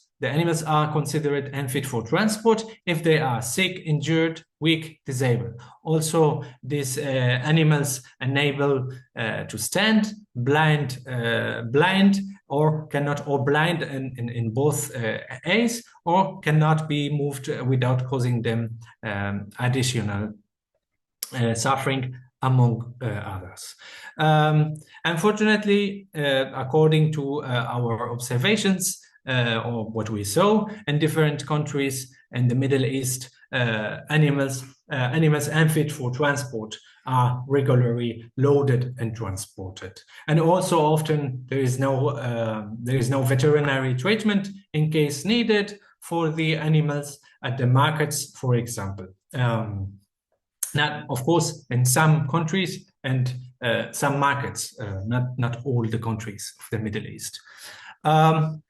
are considered unfit for transport if they are sick, injured, weak, disabled. Also, these animals unable to stand, blind, or cannot, or blind in both A's, or cannot be moved without causing them additional suffering, among others. Unfortunately, according to our observations, or what we saw in different countries in the Middle East, animals unfit for transport are regularly loaded and transported, and also often there is no veterinary treatment in case needed for the animals at the markets, for example. Not, of course, in some countries and some markets, not all the countries of the Middle East.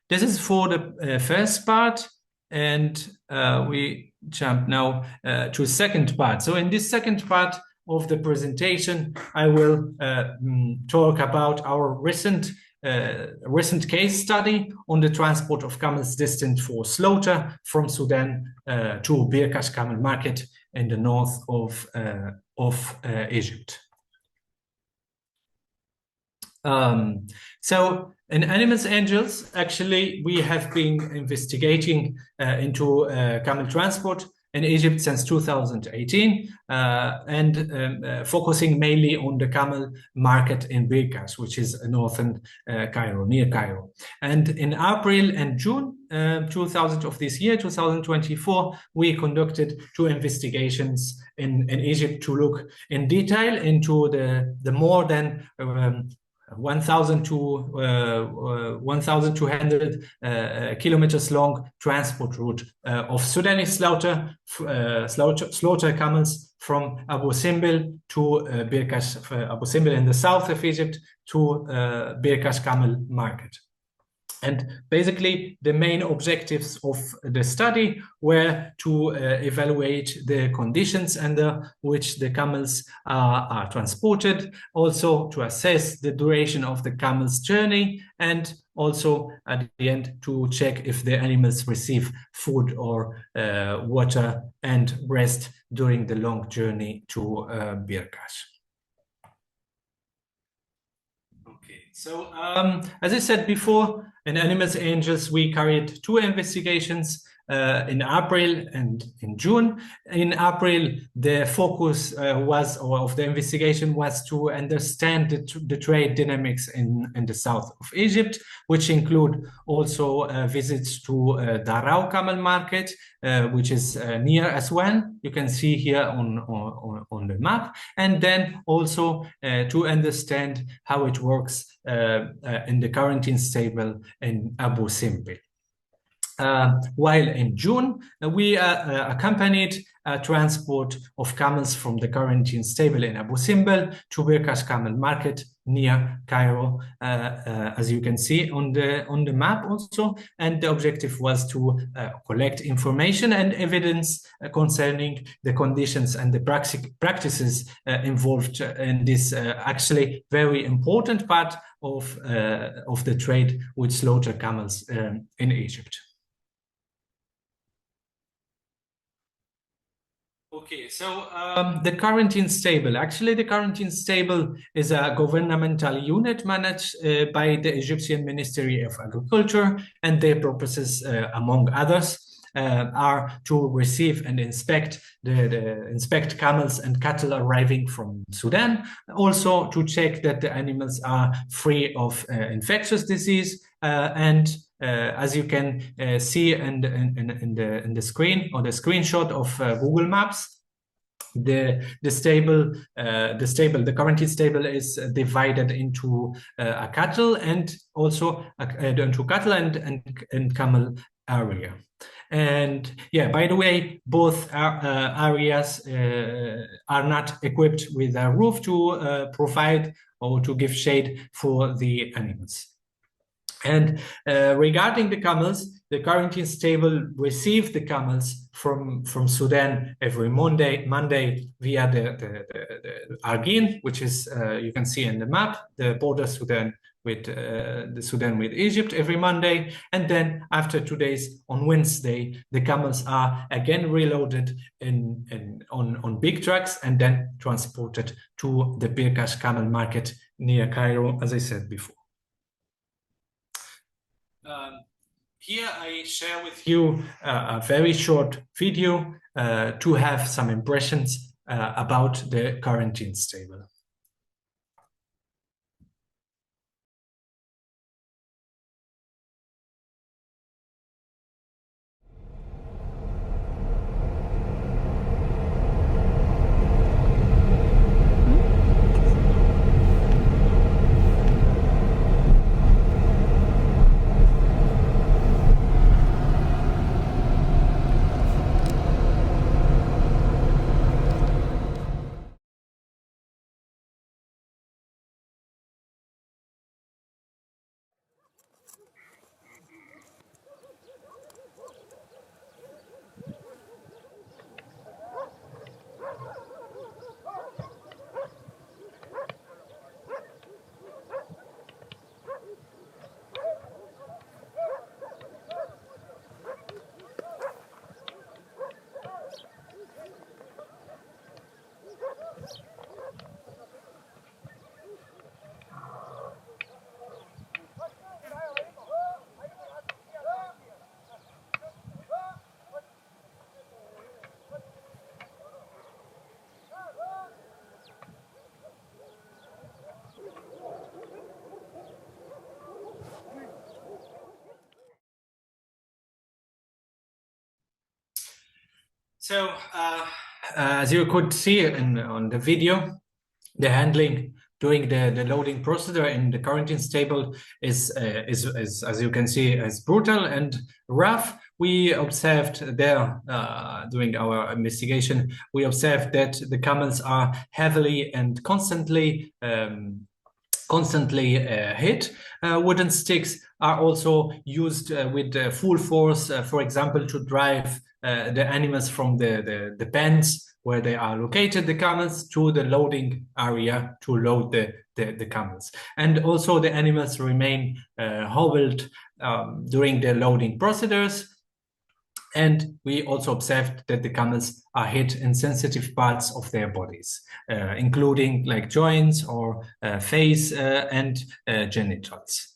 This is for the first part, and we jump now to second part. So in this second part of the presentation, I will talk about our recent case study on the transport of camels destined for slaughter from Sudan to Birkash Camel Market in the north of Egypt. So in Animals Angels, actually, we have been investigating into camel transport in Egypt since 2018 and focusing mainly on the camel market in Birkash, which is northern Cairo, near Cairo. And in April and June 2024, we conducted 2 investigations in Egypt to look in detail into the more than 1,200 kilometers long transport route of Sudanese slaughter camels from Abu Simbel to Birkash, Abu Simbel in the south of Egypt, to Birkash Camel Market. And basically, the main objectives of the study were to evaluate the conditions under which the camels are transported, also to assess the duration of the camel's journey, and also at the end to check if the animals receive food or water and rest during the long journey to Birkash. So, as I said before, in Animals Angels, we carried 2 investigations in April and in June. In April, the focus of the investigation was to understand the trade dynamics in the south of Egypt, which include also visits to Darau Camel Market, which is near Aswan. You can see here on the map, and then also to understand how it works in the quarantine stable in Abu Simbel. While in June, we accompanied a transport of camels from the quarantine stable in Abu Simbel to Birkash Camel Market near Cairo, as you can see on the map also. And the objective was to collect information and evidence concerning the conditions and the practices involved in this actually very important part of the trade with slaughter camels in Egypt. Okay, so the quarantine stable. Actually, the quarantine stable is a governmental unit managed by the Egyptian Ministry of Agriculture, and their purposes, among others, are to receive and inspect inspect camels and cattle arriving from Sudan. Also to check that the animals are free of infectious disease and as you can see in the screen or the screenshot of Google Maps, the quarantine stable is divided into a cattle and also into cattle and camel area. And yeah, by the way, both areas are not equipped with a roof to provide or to give shade for the animals. And regarding the camels, the quarantine stable receive the camels from Sudan every Monday via the Argin, which is you can see in the map, the border Sudan with the Sudan with Egypt every Monday, and then after 2 days on Wednesday, the camels are again reloaded on big trucks and then transported to the Birkash camel market near Cairo, as I said before. Here I share with you a very short video to have some impressions about the quarantine stable. So as you could see on the video, the handling during the loading procedure in the quarantine stable is as you can see, is brutal and rough. We observed there during our investigation, we observed that the camels are heavily and constantly hit. Wooden sticks are also used with full force, for example, to drive the animals from the pens where they are located, the camels, to the loading area to load the camels. And also the animals remain hobbled during the loading procedures. And we also observed that the camels are hit in sensitive parts of their bodies, including like joints or face and genitals.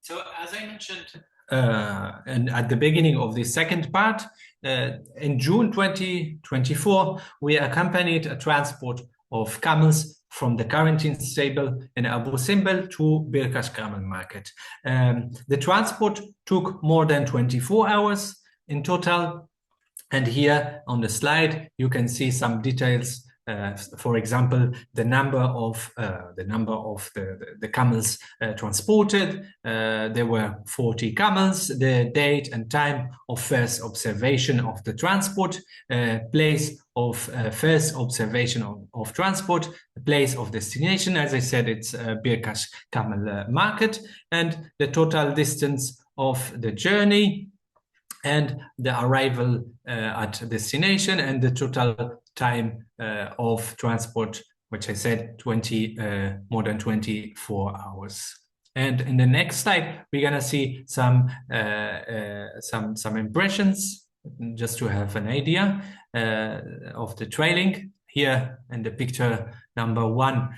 So as I mentioned, and at the beginning of the second part, in June 2024, we accompanied a transport of camels from the quarantine stable in Abu Simbel to Birkash Camel Market. The transport took more than 24 hours in total. And here on the slide, you can see some details. For example, the number of the camels transported. There were 40 camels. The date and time of first observation of the transport, place of first observation of transport, place of destination. As I said, it's Birkash Camel Market, and the total distance of the journey, and the arrival at destination, and the total time of transport, which I said more than 24 hours. And in the next slide, we're gonna see some impressions, just to have an idea of the trailing. Here in the picture number 1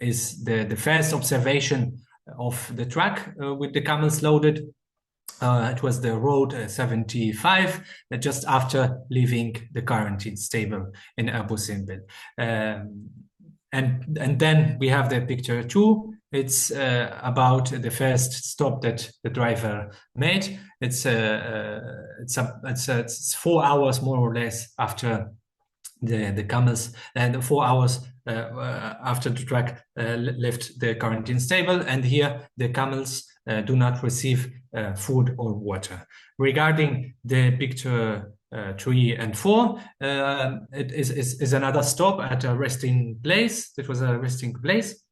is the first observation of the truck with the camels loaded. It was the road 75, just after leaving the quarantine stable in Abu Simbel. And then we have the picture 2. It's about the first stop that the driver made. It's 4 hours more or less after the camels, and 4 hours after the truck left the quarantine stable. And here the camels do not receive food or water. Regarding the picture 3 and 4, it is another stop at a resting place. It was a resting place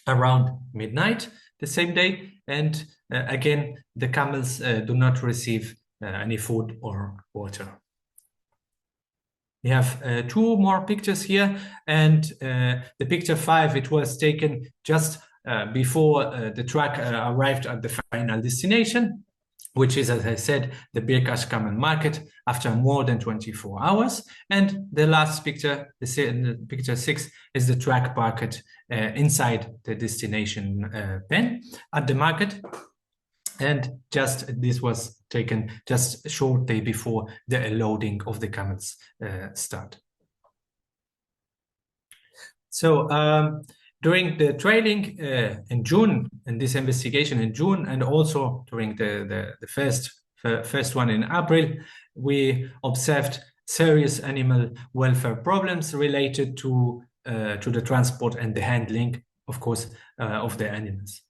around midnight the same day, and again the camels do not receive any food or water. We have 2 more pictures here, and the picture 5, it was taken just before the truck arrived at the final destination, which is, as I said, the Birkash Camel Market, after more than 24 hours. And the last picture, the picture 6, is the truck parked inside the destination pen at the market. And this was taken just a short day before the loading of the camels start. So during the trailing in June, in this investigation in June, and also during the first one in April, we observed serious animal welfare problems related to the transport and the handling, of course, of the animals.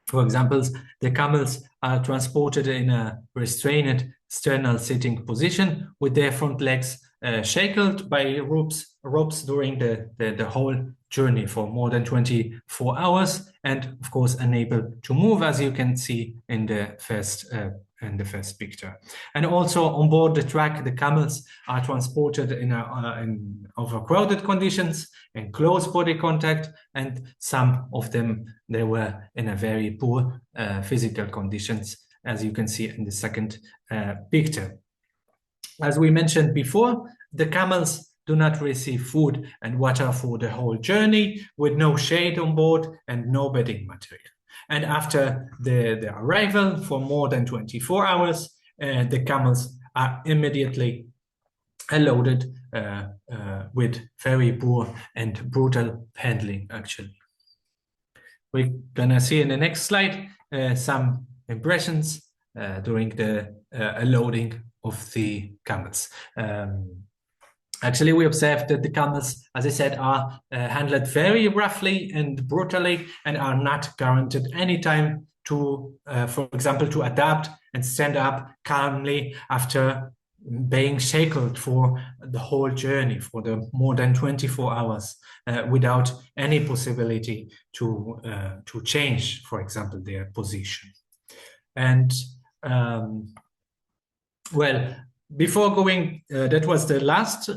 For example, the camels are transported in a restrained sternal sitting position with their front legs shackled by ropes during the whole journey for more than 24 hours, and of course unable to move, as you can see in the first picture. And also on board the truck, the camels are transported in overcrowded conditions, in close body contact, and some of them, they were in a very poor physical conditions, as you can see in the second picture. As we mentioned before, the camels do not receive food and water for the whole journey, with no shade on board and no bedding material. And after the arrival, for more than 24 hours, the camels are immediately loaded with very poor and brutal handling, actually. We're gonna see in the next slide some impressions during the loading of the camels. Actually, we observed that the camels, as I said, are handled very roughly and brutally, and are not guaranteed any time to, for example, to adapt and stand up calmly after being shackled for the whole journey, for the more than 24 hours, without any possibility to change, for example, their position. And well, before going, that was the last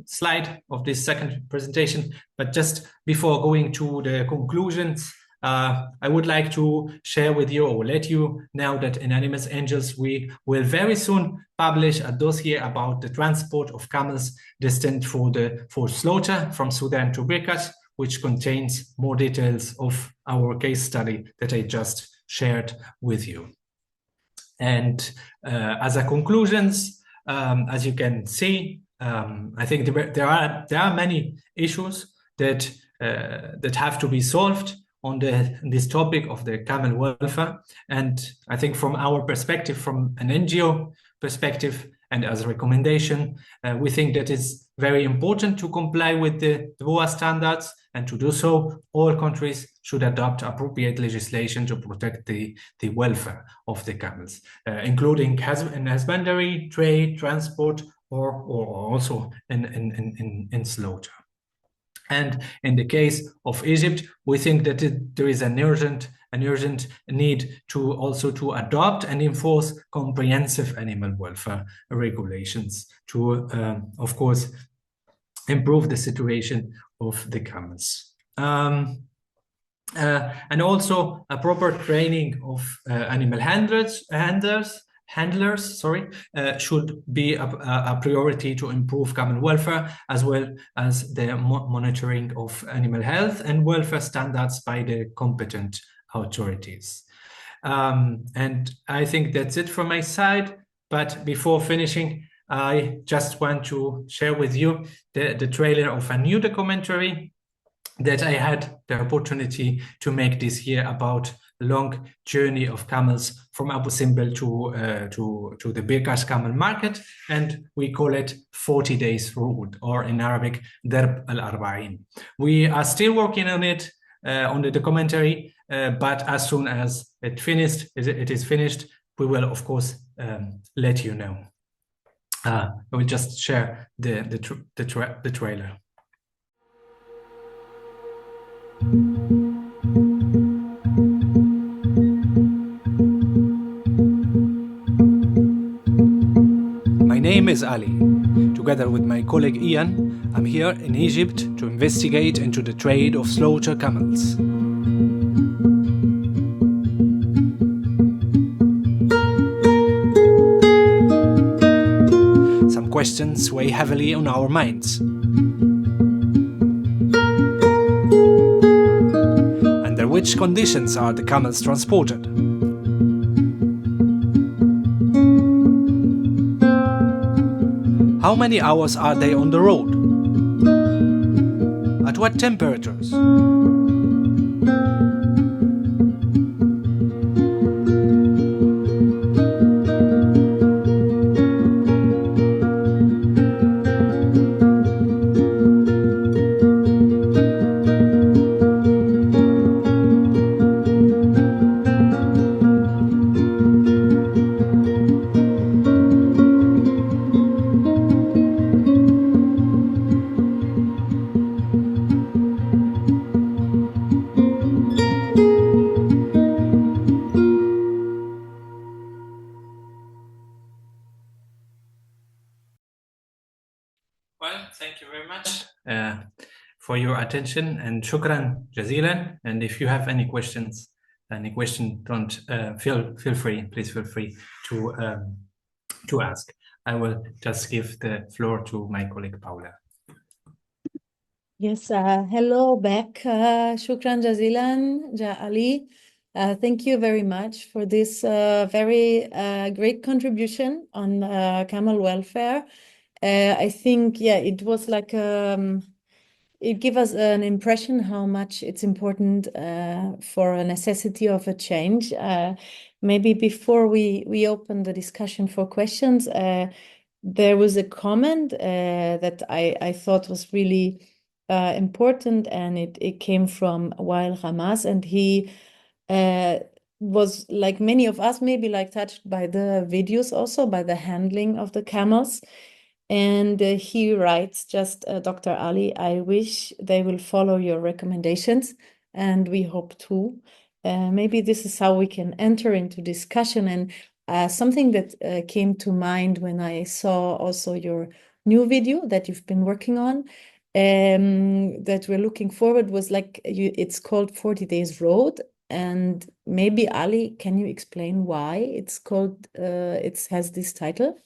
slide of this second presentation. But just before going to the conclusions, I would like to share with you, or let you know, that in Animals Angels we will very soon publish a dossier about the transport of camels destined for slaughter from Sudan to Birkash, which contains more details of our case study that I just shared with you. And as a conclusions, as you can see, I think there are many issues that have to be solved on this topic of the camel welfare. And I think from our perspective, from an NGO perspective, and as a recommendation, we think that it's very important to comply with the WOA standards, and to do so, all countries should adopt appropriate legislation to protect the welfare of the camels, including in husbandry, trade, transport, or also in slaughter. And in the case of Egypt, we think that there is an urgent need to also to adopt and enforce comprehensive animal welfare regulations to, of course, improve the situation of the camels. And also a proper training of animal handlers should be a priority to improve camel welfare, as well as the monitoring of animal health and welfare standards by the competent authorities. And I think that's it from my side. But before finishing, I just want to share with you the trailer of a new documentary that I had the opportunity to make this year about long journey of camels from Abu Simbel to the Birkash camel market, and we call it 40 days route, or in Arabic Darb al-Arba'in. We are still working on it, on the documentary, but as soon as it is finished, we will of course let you know. I will just share the trailer. My name is Ali. Together with my colleague Ian, I'm here in Egypt to investigate into the trade of slaughter camels. Some questions weigh heavily on our minds. Under which conditions are the camels transported? How many hours are they on the road? At what temperatures? Well, thank you very much for your attention, and shukran jazilan. And if you have any question, don't feel free. Please feel free to ask. I will just give the floor to my colleague Paula. Yes, hello back. Shukran jazilan, Ali. Thank you very much for this very great contribution on camel welfare. I think, yeah, it was like it gave us an impression how much it's important for a necessity of a change. Maybe before we open the discussion for questions, there was a comment that I thought was really important, and it came from Wael Hamas, and he was, like many of us, maybe like touched by the videos, also by the handling of the camels. And he writes, just Dr. Ali, I wish they will follow your recommendations, and we hope to. Maybe this is how we can enter into discussion. And something that came to mind when I saw also your new video that you've been working on, that we're looking forward, was like, it's called 40 Days Road. And maybe Ali, can you explain why it's called, it has this title?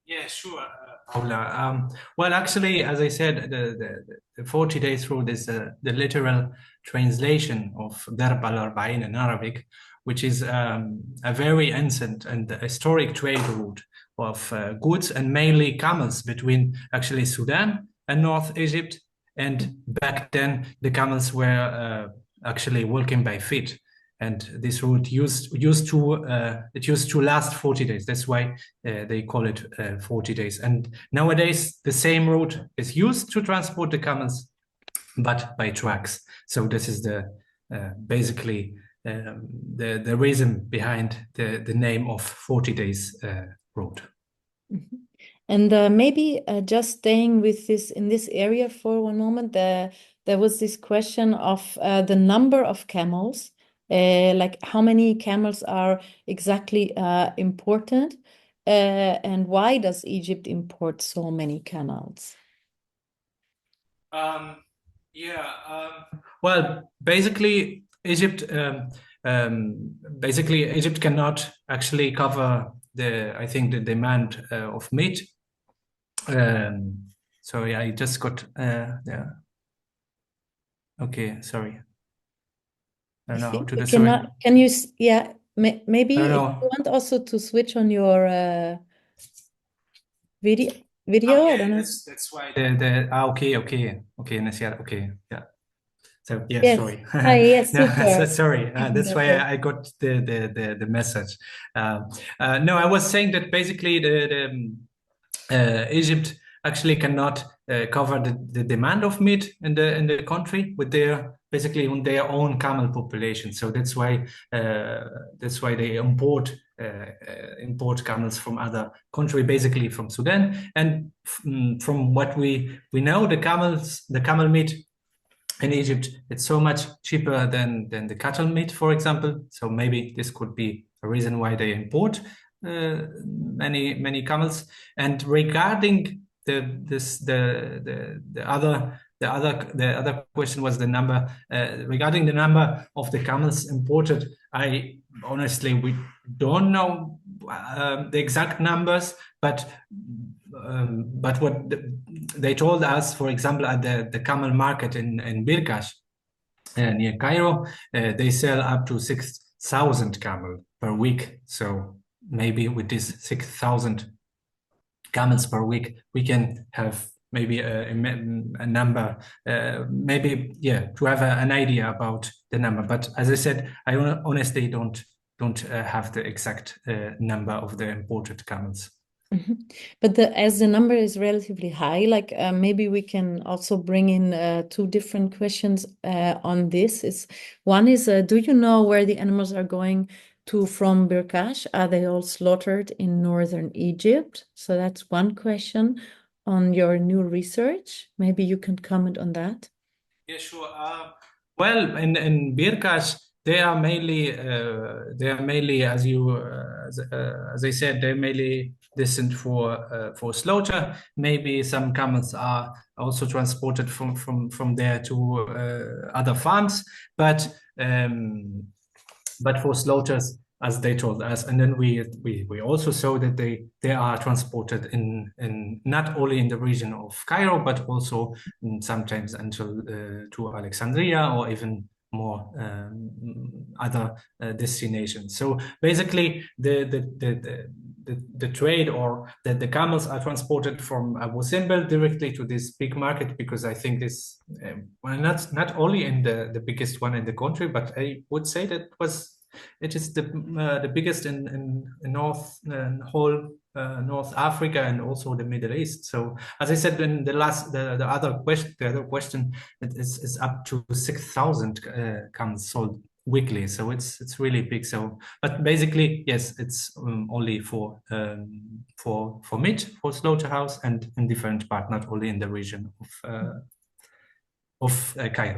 Yeah, sure, Paula. Well, actually, as I said, the 40 Days Road is the literal translation of Darb al-Arba'in in Arabic, which is a very ancient and historic trade route of goods and mainly camels between actually Sudan and North Egypt. And back then, the camels were actually walking by feet. And this route used to last 40 days. That's why they call it 40 days. And nowadays, the same route is used to transport the camels, but by trucks. So this is the basically the reason behind the name of 40 Days Road. Mm-hmm. And maybe just staying with this in this area for one moment, there was this question of the number of camels. Like how many camels are exactly important, and why does Egypt import so many camels? Well, basically Egypt cannot actually cover the demand of meat. So yeah, I just got yeah. Okay, sorry. I don't know how to we do so. cannot. Can you? Yeah, maybe I don't if know. you want also to switch on your video. Oh, I don't know. that's why okay, Nasiar, okay, yeah. So yeah, Yes. sorry. Yes, No, super. sorry. Even That's why better. I got the message. No, I was saying that basically Egypt actually cannot cover the demand of meat in the country with their basically on their own camel population. So that's why they import camels from other country, basically from Sudan. And from what we know, the camel meat in Egypt, it's so much cheaper than the cattle meat, for example. So maybe this could be a reason why they import many camels. And regarding the other question was the number regarding the number of the camels imported. I honestly we don't know the exact numbers, but what they told us, for example, at the camel market in Birkash near Cairo, they sell up to 6,000 camel per week. So maybe with this 6,000 camels per week, we can have maybe a number, to have an idea about the number. But as I said, I honestly don't have the exact number of the imported camels. But as the number is relatively high, like maybe we can also bring in two different questions on this. One is, do you know where the animals are going to from Birkash? Are they all slaughtered in northern Egypt? So that's one question on your new research. Maybe you can comment on that. Yeah, sure. Well, in Birkash, they are mainly as I said, they're mainly destined for slaughter. Maybe some camels are also transported from there to other farms, but for slaughters, as they told us. And then we also saw that they are transported in not only in the region of Cairo, but also sometimes until to Alexandria or even more other destinations. So basically, the trade or the camels are transported from Abu Simbel directly to this big market, because I think this well, not only in the biggest one in the country, but I would say that it is the biggest in whole North Africa and also the Middle East. So as I said in the other question, it is up to 6,000 camels sold weekly. So it's really big. So, but basically, yes, it's only for meat, for slaughterhouse, and in different part, not only in the region of Cairo.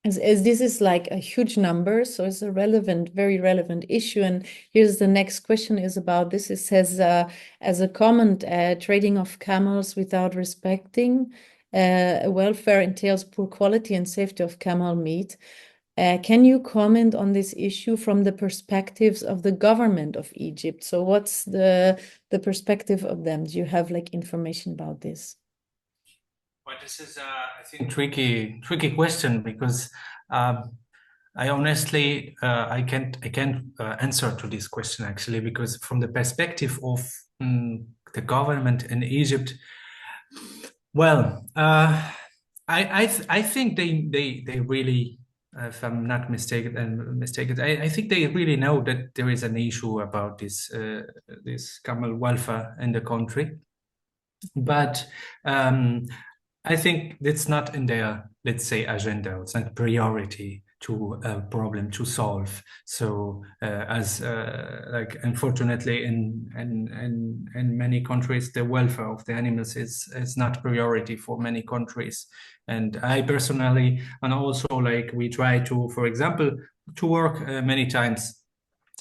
As this is like a huge number, so it's a very relevant issue. And here's the next question is about this. It says, as a comment, trading of camels without respecting welfare entails poor quality and safety of camel meat. Can you comment on this issue from the perspectives of the government of Egypt? So what's the perspective of them? Do you have like information about this? Well, this is, I think, tricky question, because I honestly I can't answer to this question, actually, because from the perspective of the government in Egypt, well, I think they really, if I'm not mistaken, I think they really know that there is an issue about this camel welfare in the country, but I think it's not in their, let's say, agenda. It's not priority to a problem to solve. So like unfortunately in many countries, the welfare of the animals is not priority for many countries. And I personally, and also like we try to, for example, to work many times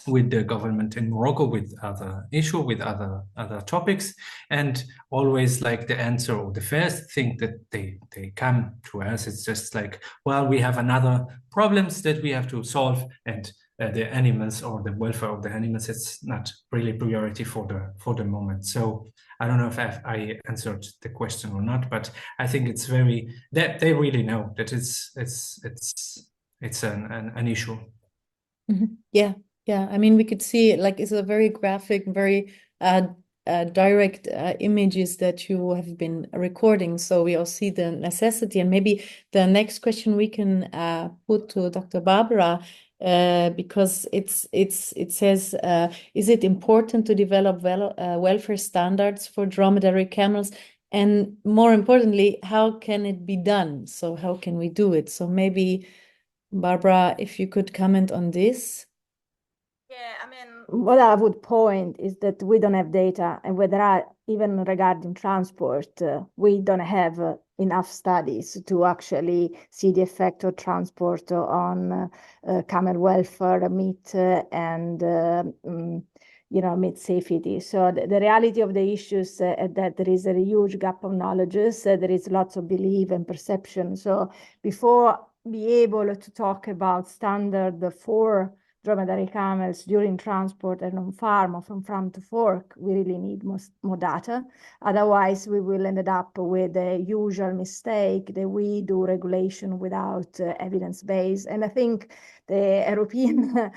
with the government in Morocco with other topics, and always like the answer or the first thing that they come to us, it's just like, well, we have another problems that we have to solve, and the animals or the welfare of the animals, it's not really priority for the moment. So I don't know if I answered the question or not, but I think it's very that they really know that it's an issue. Yeah, yeah. I mean, we could see like it's a very graphic, very direct images that you have been recording. So we all see the necessity. And maybe the next question we can put to Dr. Barbara, because it says, is it important to develop welfare standards for dromedary camels? And more importantly, how can it be done? So how can we do it? So maybe, Barbara, if you could comment on this. Yeah, I mean, what I would point is that we don't have data, and whether even regarding transport, we don't have enough studies to actually see the effect of transport on camel welfare, meat, and meat safety. So the reality of the issues is that there is a huge gap of knowledge. There is lots of belief and perception. So before be able to talk about standard for dromedary camels during transport and on farm or from farm to fork, we really need more data. Otherwise, we will end up with the usual mistake that we do regulation without evidence base. And I think the European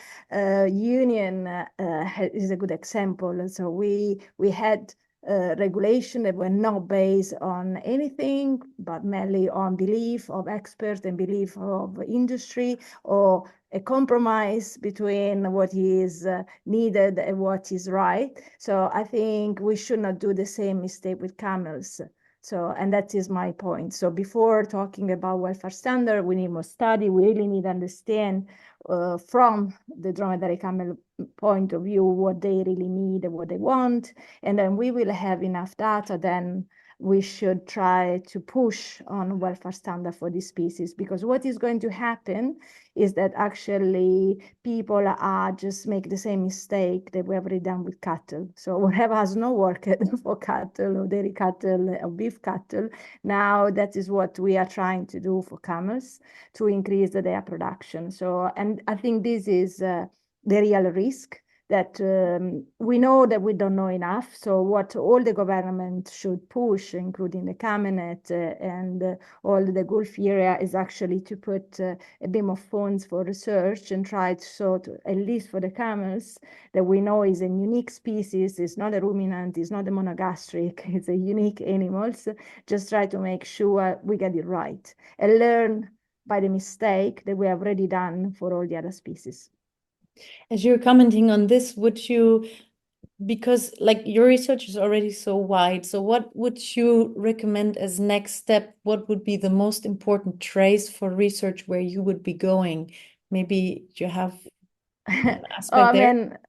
Union is a good example. So we had regulation that were not based on anything, but mainly on belief of experts and belief of industry, or a compromise between what is needed and what is right. So I think we should not do the same mistake with camels. So, and that is my point. So before talking about welfare standard, we need more study. We really need to understand from the dromedary camel point of view what they really need and what they want. And then we will have enough data, then we should try to push on welfare standard for this species, because what is going to happen is that actually people are just make the same mistake that we have already done with cattle. So whatever has not worked for cattle or dairy cattle or beef cattle, now that is what we are trying to do for camels to increase their production. So, and I think this is the real risk, that we know that we don't know enough. So what all the government should push, including the cabinet and all the Gulf area, is actually to put a bit more funds for research and try to, at least for the camels, that we know is a unique species, it's not a ruminant, it's not a monogastric, it's a unique animals. Just try to make sure we get it right and learn by the mistake that we have already done for all the other species. As you're commenting on this, would you, because like your research is already so wide, so what would you recommend as next step? What would be the most important trace for research where you would be going? Maybe you have an aspect there?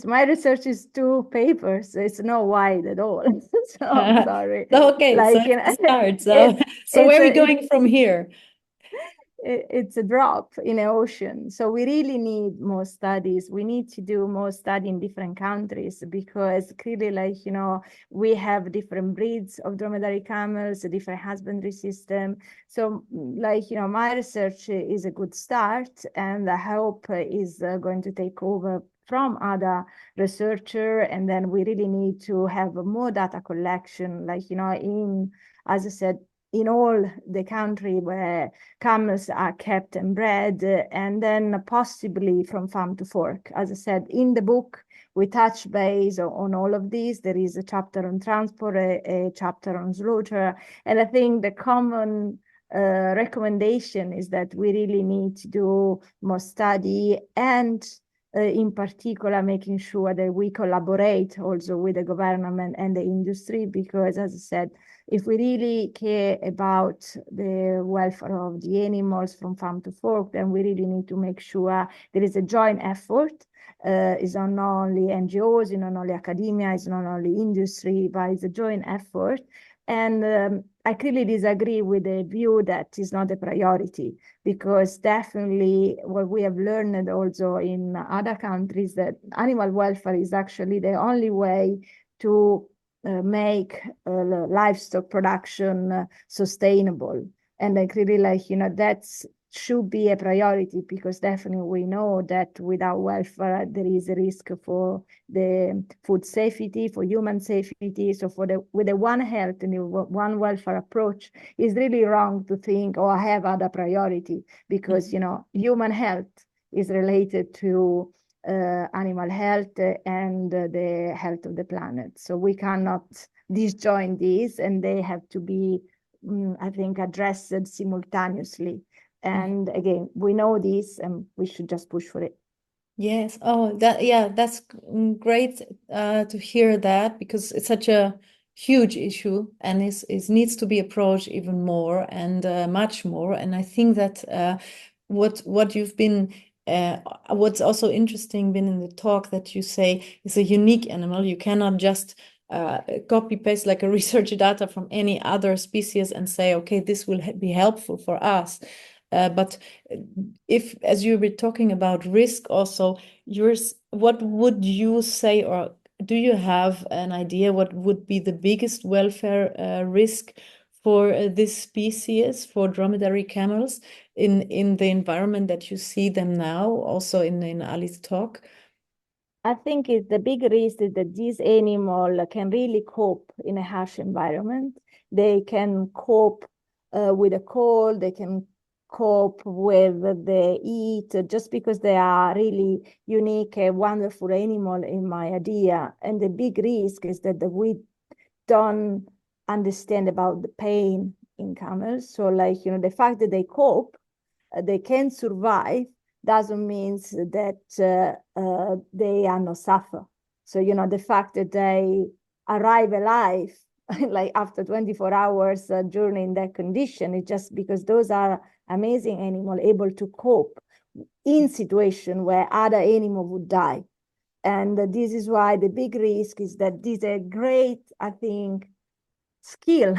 My research is 2 papers. It's not wide at all. So I'm sorry. Okay, like, so it's a start. So where are we going from here? It's a drop in the ocean. So we really need more studies. We need to do more study in different countries, because clearly, like, we have different breeds of dromedary camels, a different husbandry system. So like, my research is a good start, and I hope is going to take over from other researcher. And then we really need to have more data collection, like, as I said, in all the country where camels are kept and bred, and then possibly from farm to fork. As I said, in the book, we touch base on all of these. There is a chapter on transport, a chapter on slaughter. And I think the common recommendation is that we really need to do more study, and in particular, making sure that we collaborate also with the government and the industry, because as I said, if we really care about the welfare of the animals from farm to fork, then we really need to make sure there is a joint effort. It's not only NGOs, it's not only academia, it's not only industry, but it's a joint effort. And I clearly disagree with the view that is not a priority, because definitely what we have learned also in other countries, that animal welfare is actually the only way to make livestock production sustainable. And I clearly, like, that's should be a priority, because definitely we know that without welfare there is a risk for the food safety, for human safety. So with the one health and the one welfare approach, is really wrong to think, oh, I have other priority, because human health is related to animal health and the health of the planet. So we cannot disjoin these, and they have to be, I think, addressed simultaneously. And again, we know this, and we should just push for it. Yes. Oh, that's great to hear that, because it's such a huge issue, and it needs to be approached even more and much more. And I think that what you've been what's also interesting been in the talk that you say is a unique animal. You cannot just copy paste like a research data from any other species and say, okay, this will be helpful for us. But if, as you were talking about risk also, what would you say, or do you have an idea what would be the biggest welfare risk for this species, for dromedary camels, in the environment that you see them now, also in Ali's talk? I think the big risk is that this animal can really cope in a harsh environment. They can cope with the cold, they can cope with the heat, just because they are really unique, a wonderful animal in my idea. And the big risk is that we don't understand about the pain in camels. So the fact that they cope, they can survive, doesn't mean that they are not suffer. So, the fact that they arrive alive, like after 24 hours journey in that condition, is just because those are amazing animals able to cope in situation where other animal would die. And this is why the big risk is that this is a great, I think, skill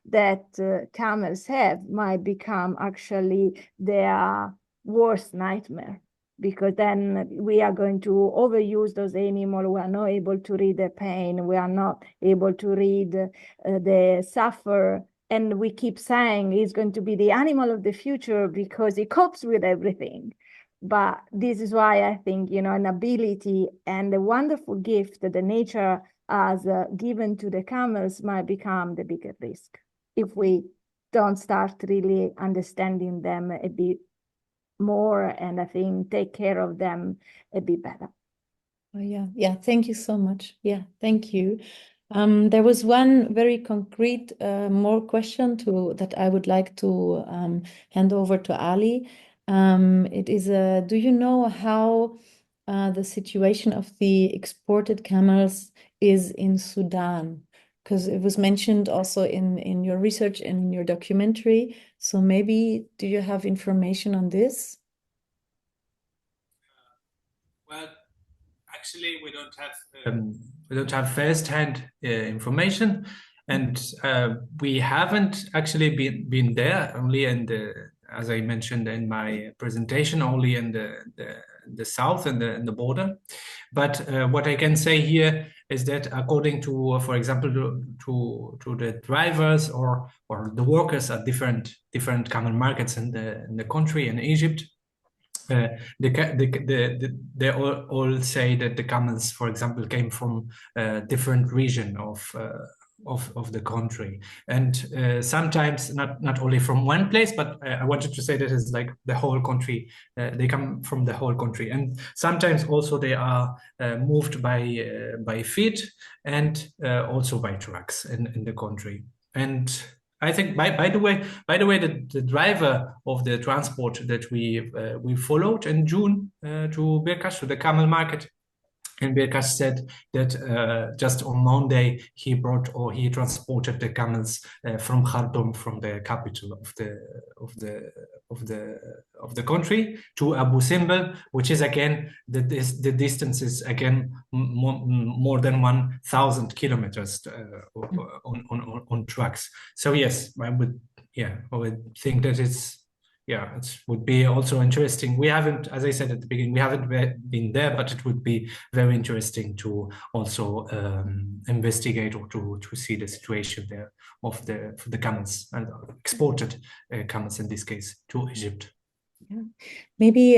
that camels have might become actually their worst nightmare, because then we are going to overuse those animals. We are not able to read the pain. We are not able to read the suffer. And we keep saying he's going to be the animal of the future because he copes with everything. But this is why I think, an ability and a wonderful gift that the nature has given to the camels might become the bigger risk if we don't start really understanding them a bit more, and I think take care of them a bit better. Oh, yeah. Thank you so much. Yeah, thank you. There was one very concrete more question that I would like to hand over to Ali. It is do you know how the situation of the exported camels is in Sudan? Because it was mentioned also in your research and in your documentary. So maybe do you have information on this? Well, actually, we don't have first-hand information, and we haven't actually been there. Only as I mentioned in my presentation, only in the south and the border. But what I can say here is that according to, for example, to the drivers or the workers at different camel markets in the country in Egypt, they all say that the camels, for example, came from a different region of the country, and sometimes not only from one place, but I wanted to say that it's like the whole country. They come from the whole country, and sometimes also they are moved by feet and also by trucks in the country. And I think, by the way, the driver of the transport that we followed in June to Birkash, to the camel market in Birkash, said that just on Monday he transported the camels from Khartoum, from the capital of the country, to Abu Simbel, which is again the distance is again more than 1,000 kilometers on trucks. So yes, I would think that it would be also interesting. We haven't, as I said at the beginning, we haven't been there, but it would be very interesting to also investigate or to see the situation there for the camels and exported camels in this case to Egypt. Yeah. Maybe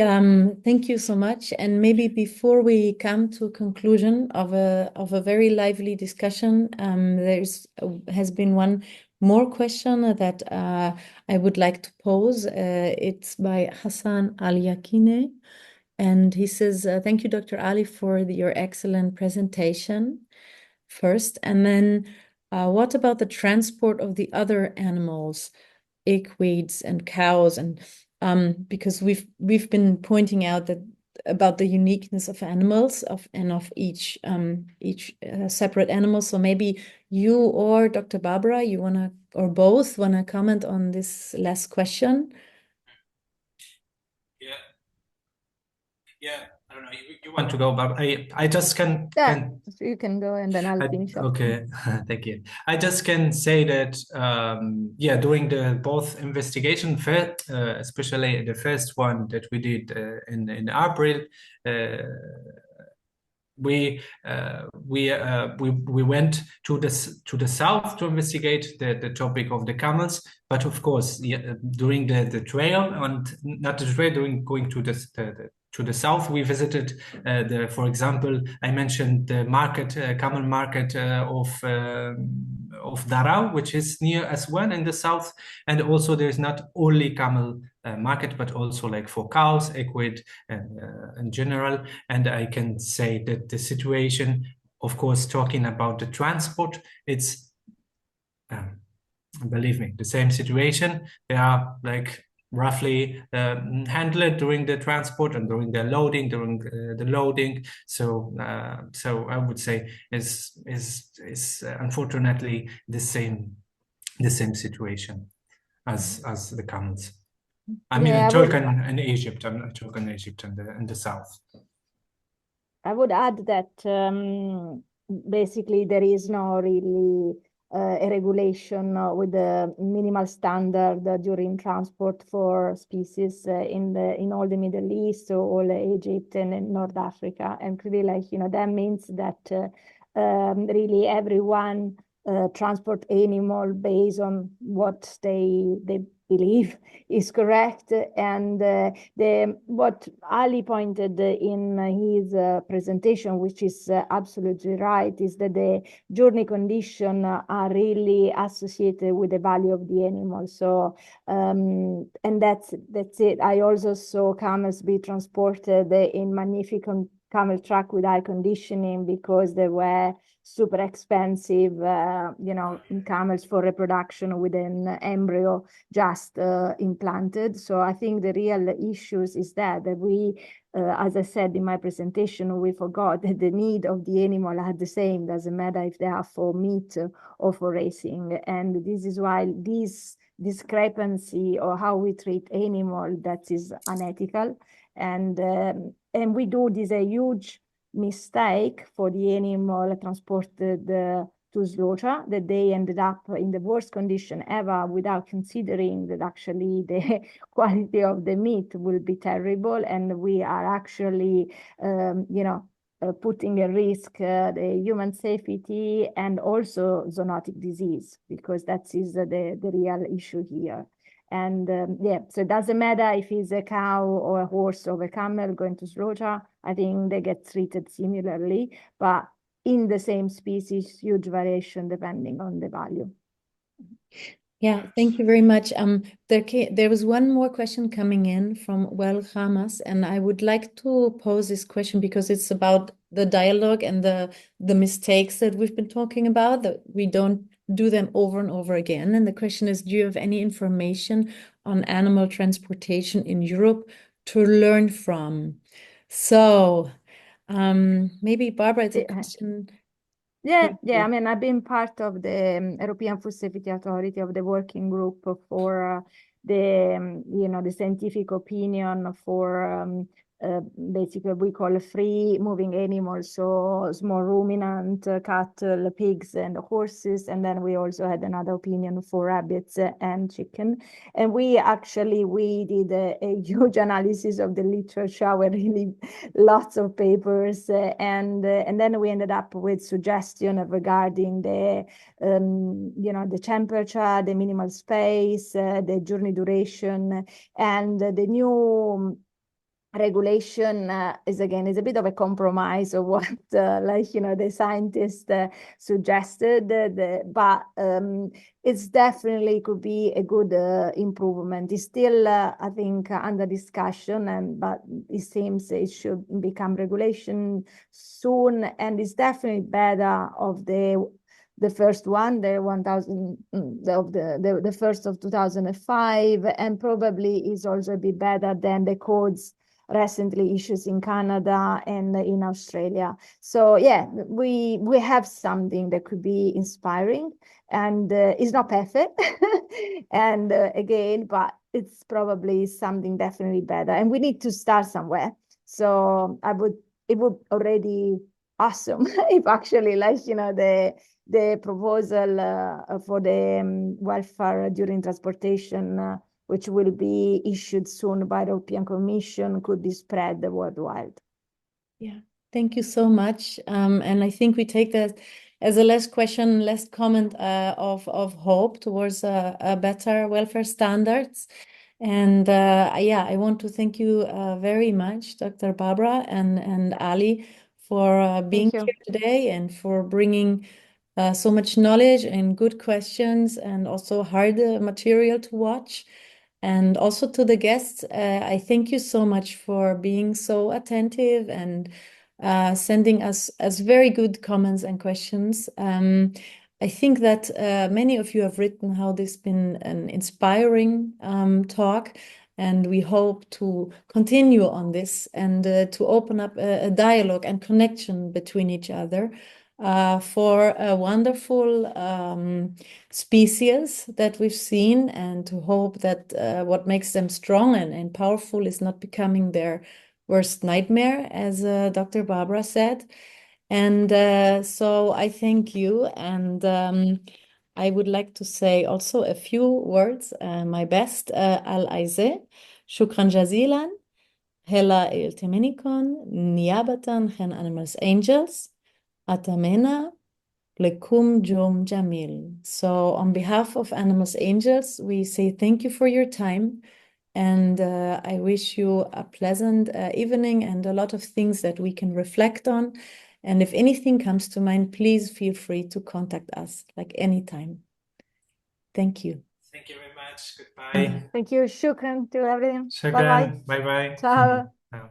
thank you so much. And maybe before we come to a conclusion of a very lively discussion, has been one more question that I would like to pose. It's by Hassan Al Yakine, and he says, "Thank you, Dr. Ali, for your excellent presentation." First, and then, what about the transport of the other animals, equids and cows, and because we've been pointing out that about the uniqueness of animals of each separate animal. So maybe you or Dr. Barbara, you wanna, or both wanna comment on this last question? Yeah, I don't know. You want to go, but I just can So you can go and then I'll finish up. Okay, thank you. I just can say that yeah, during the both investigation, especially the first one that we did in April, we went to the south to investigate the topic of the camels, but of course, yeah, during the trail, and not the trail, during going to the south, we visited for example, I mentioned the market, camel market of Darao, which is near as well in the south, and also there's not only camel market, but also like for cows, equid, and in general. And I can say that the situation, of course, talking about the transport, it's believe me, the same situation. They are like roughly handled during the transport and during the loading. So I would say is unfortunately the same situation as the camels. I mean, Yeah, in Turkey and Egypt, Turkey and Egypt in the south. I would add that basically there is no really a regulation with the minimal standard during transport for species in all the Middle East, so all Egypt and in North Africa, and really that means that really everyone transport animal based on what they believe is correct. And what Ali pointed in his presentation, which is absolutely right, is that the journey condition are really associated with the value of the animal. So and that's it. I also saw camels be transported in magnificent camel truck with air conditioning because they were super expensive, camels for reproduction with an embryo just implanted. So I think the real issues is that we, as I said in my presentation, we forgot that the need of the animal are the same. Doesn't matter if they are for meat or for racing. And this is why this discrepancy or how we treat animal, that is unethical. And we do this a huge mistake for the animal transported to slaughter, that they ended up in the worst condition ever without considering that actually the quality of the meat will be terrible, and we are actually putting at risk the human safety and also zoonotic disease, because that is the real issue here. And so it doesn't matter if it's a cow or a horse or a camel going to slaughter. I think they get treated similarly, but in the same species, huge variation depending on the value. Yeah, thank you very much. There was one more question coming in from Well Hamas, and I would like to pose this question because it's about the dialogue and the mistakes that we've been talking about, that we don't do them over and over again. And the question is, do you have any information on animal transportation in Europe to learn from? So maybe Barbara, it's a question. Yeah. I mean, I've been part of the European Food Safety Authority, of the working group for the scientific opinion for basically we call free moving animals, so small ruminant, cattle, pigs, and horses. And then we also had another opinion for rabbits and chicken. And we did a huge analysis of the literature with really lots of papers, and then we ended up with suggestion regarding the the temperature, the minimal space, the journey duration, and the new regulation is a bit of a compromise of what the scientists suggested, but it's definitely could be a good improvement. It's still I think under discussion, but it seems it should become regulation soon, and it's definitely better of the first one, the 1000 of the first of 2005, and probably is also a bit better than the codes recently issued in Canada and in Australia. So yeah, we have something that could be inspiring, and it's not perfect, and again, but it's probably something definitely better, and we need to start somewhere. So it would already awesome if actually the proposal for the welfare during transportation, which will be issued soon by the European Commission, could be spread worldwide. Yeah, thank you so much. And I think we take that as a last question, last comment of hope towards a better welfare standards. And yeah, I want to thank you very much, Dr. Barbara and Ali, for being here today and for bringing so much knowledge and good questions and also hard material to watch. And also to the guests, I thank you so much for being so attentive and sending us very good comments and questions. I think that many of you have written how this has been an inspiring talk, and we hope to continue on this and to open up a dialogue and connection between each other. For a wonderful species that we've seen, and to hope that what makes them strong and powerful is not becoming their worst nightmare, as Dr. Barbara said. And so I thank you, and I would like to say also a few words, my best. Al-Aize, shukran jazilan, hela il-temenikon, niyabatan hen animals angels, Atamena Lekum Jom Jamil. So on behalf of Animals Angels, we say thank you for your time, and I wish you a pleasant evening and a lot of things that we can reflect on. And if anything comes to mind, please feel free to contact us like anytime. Thank you. Thank you very much. Goodbye. Thank you. Shukran to everyone. Shukran. Bye-bye. Ciao. Ciao.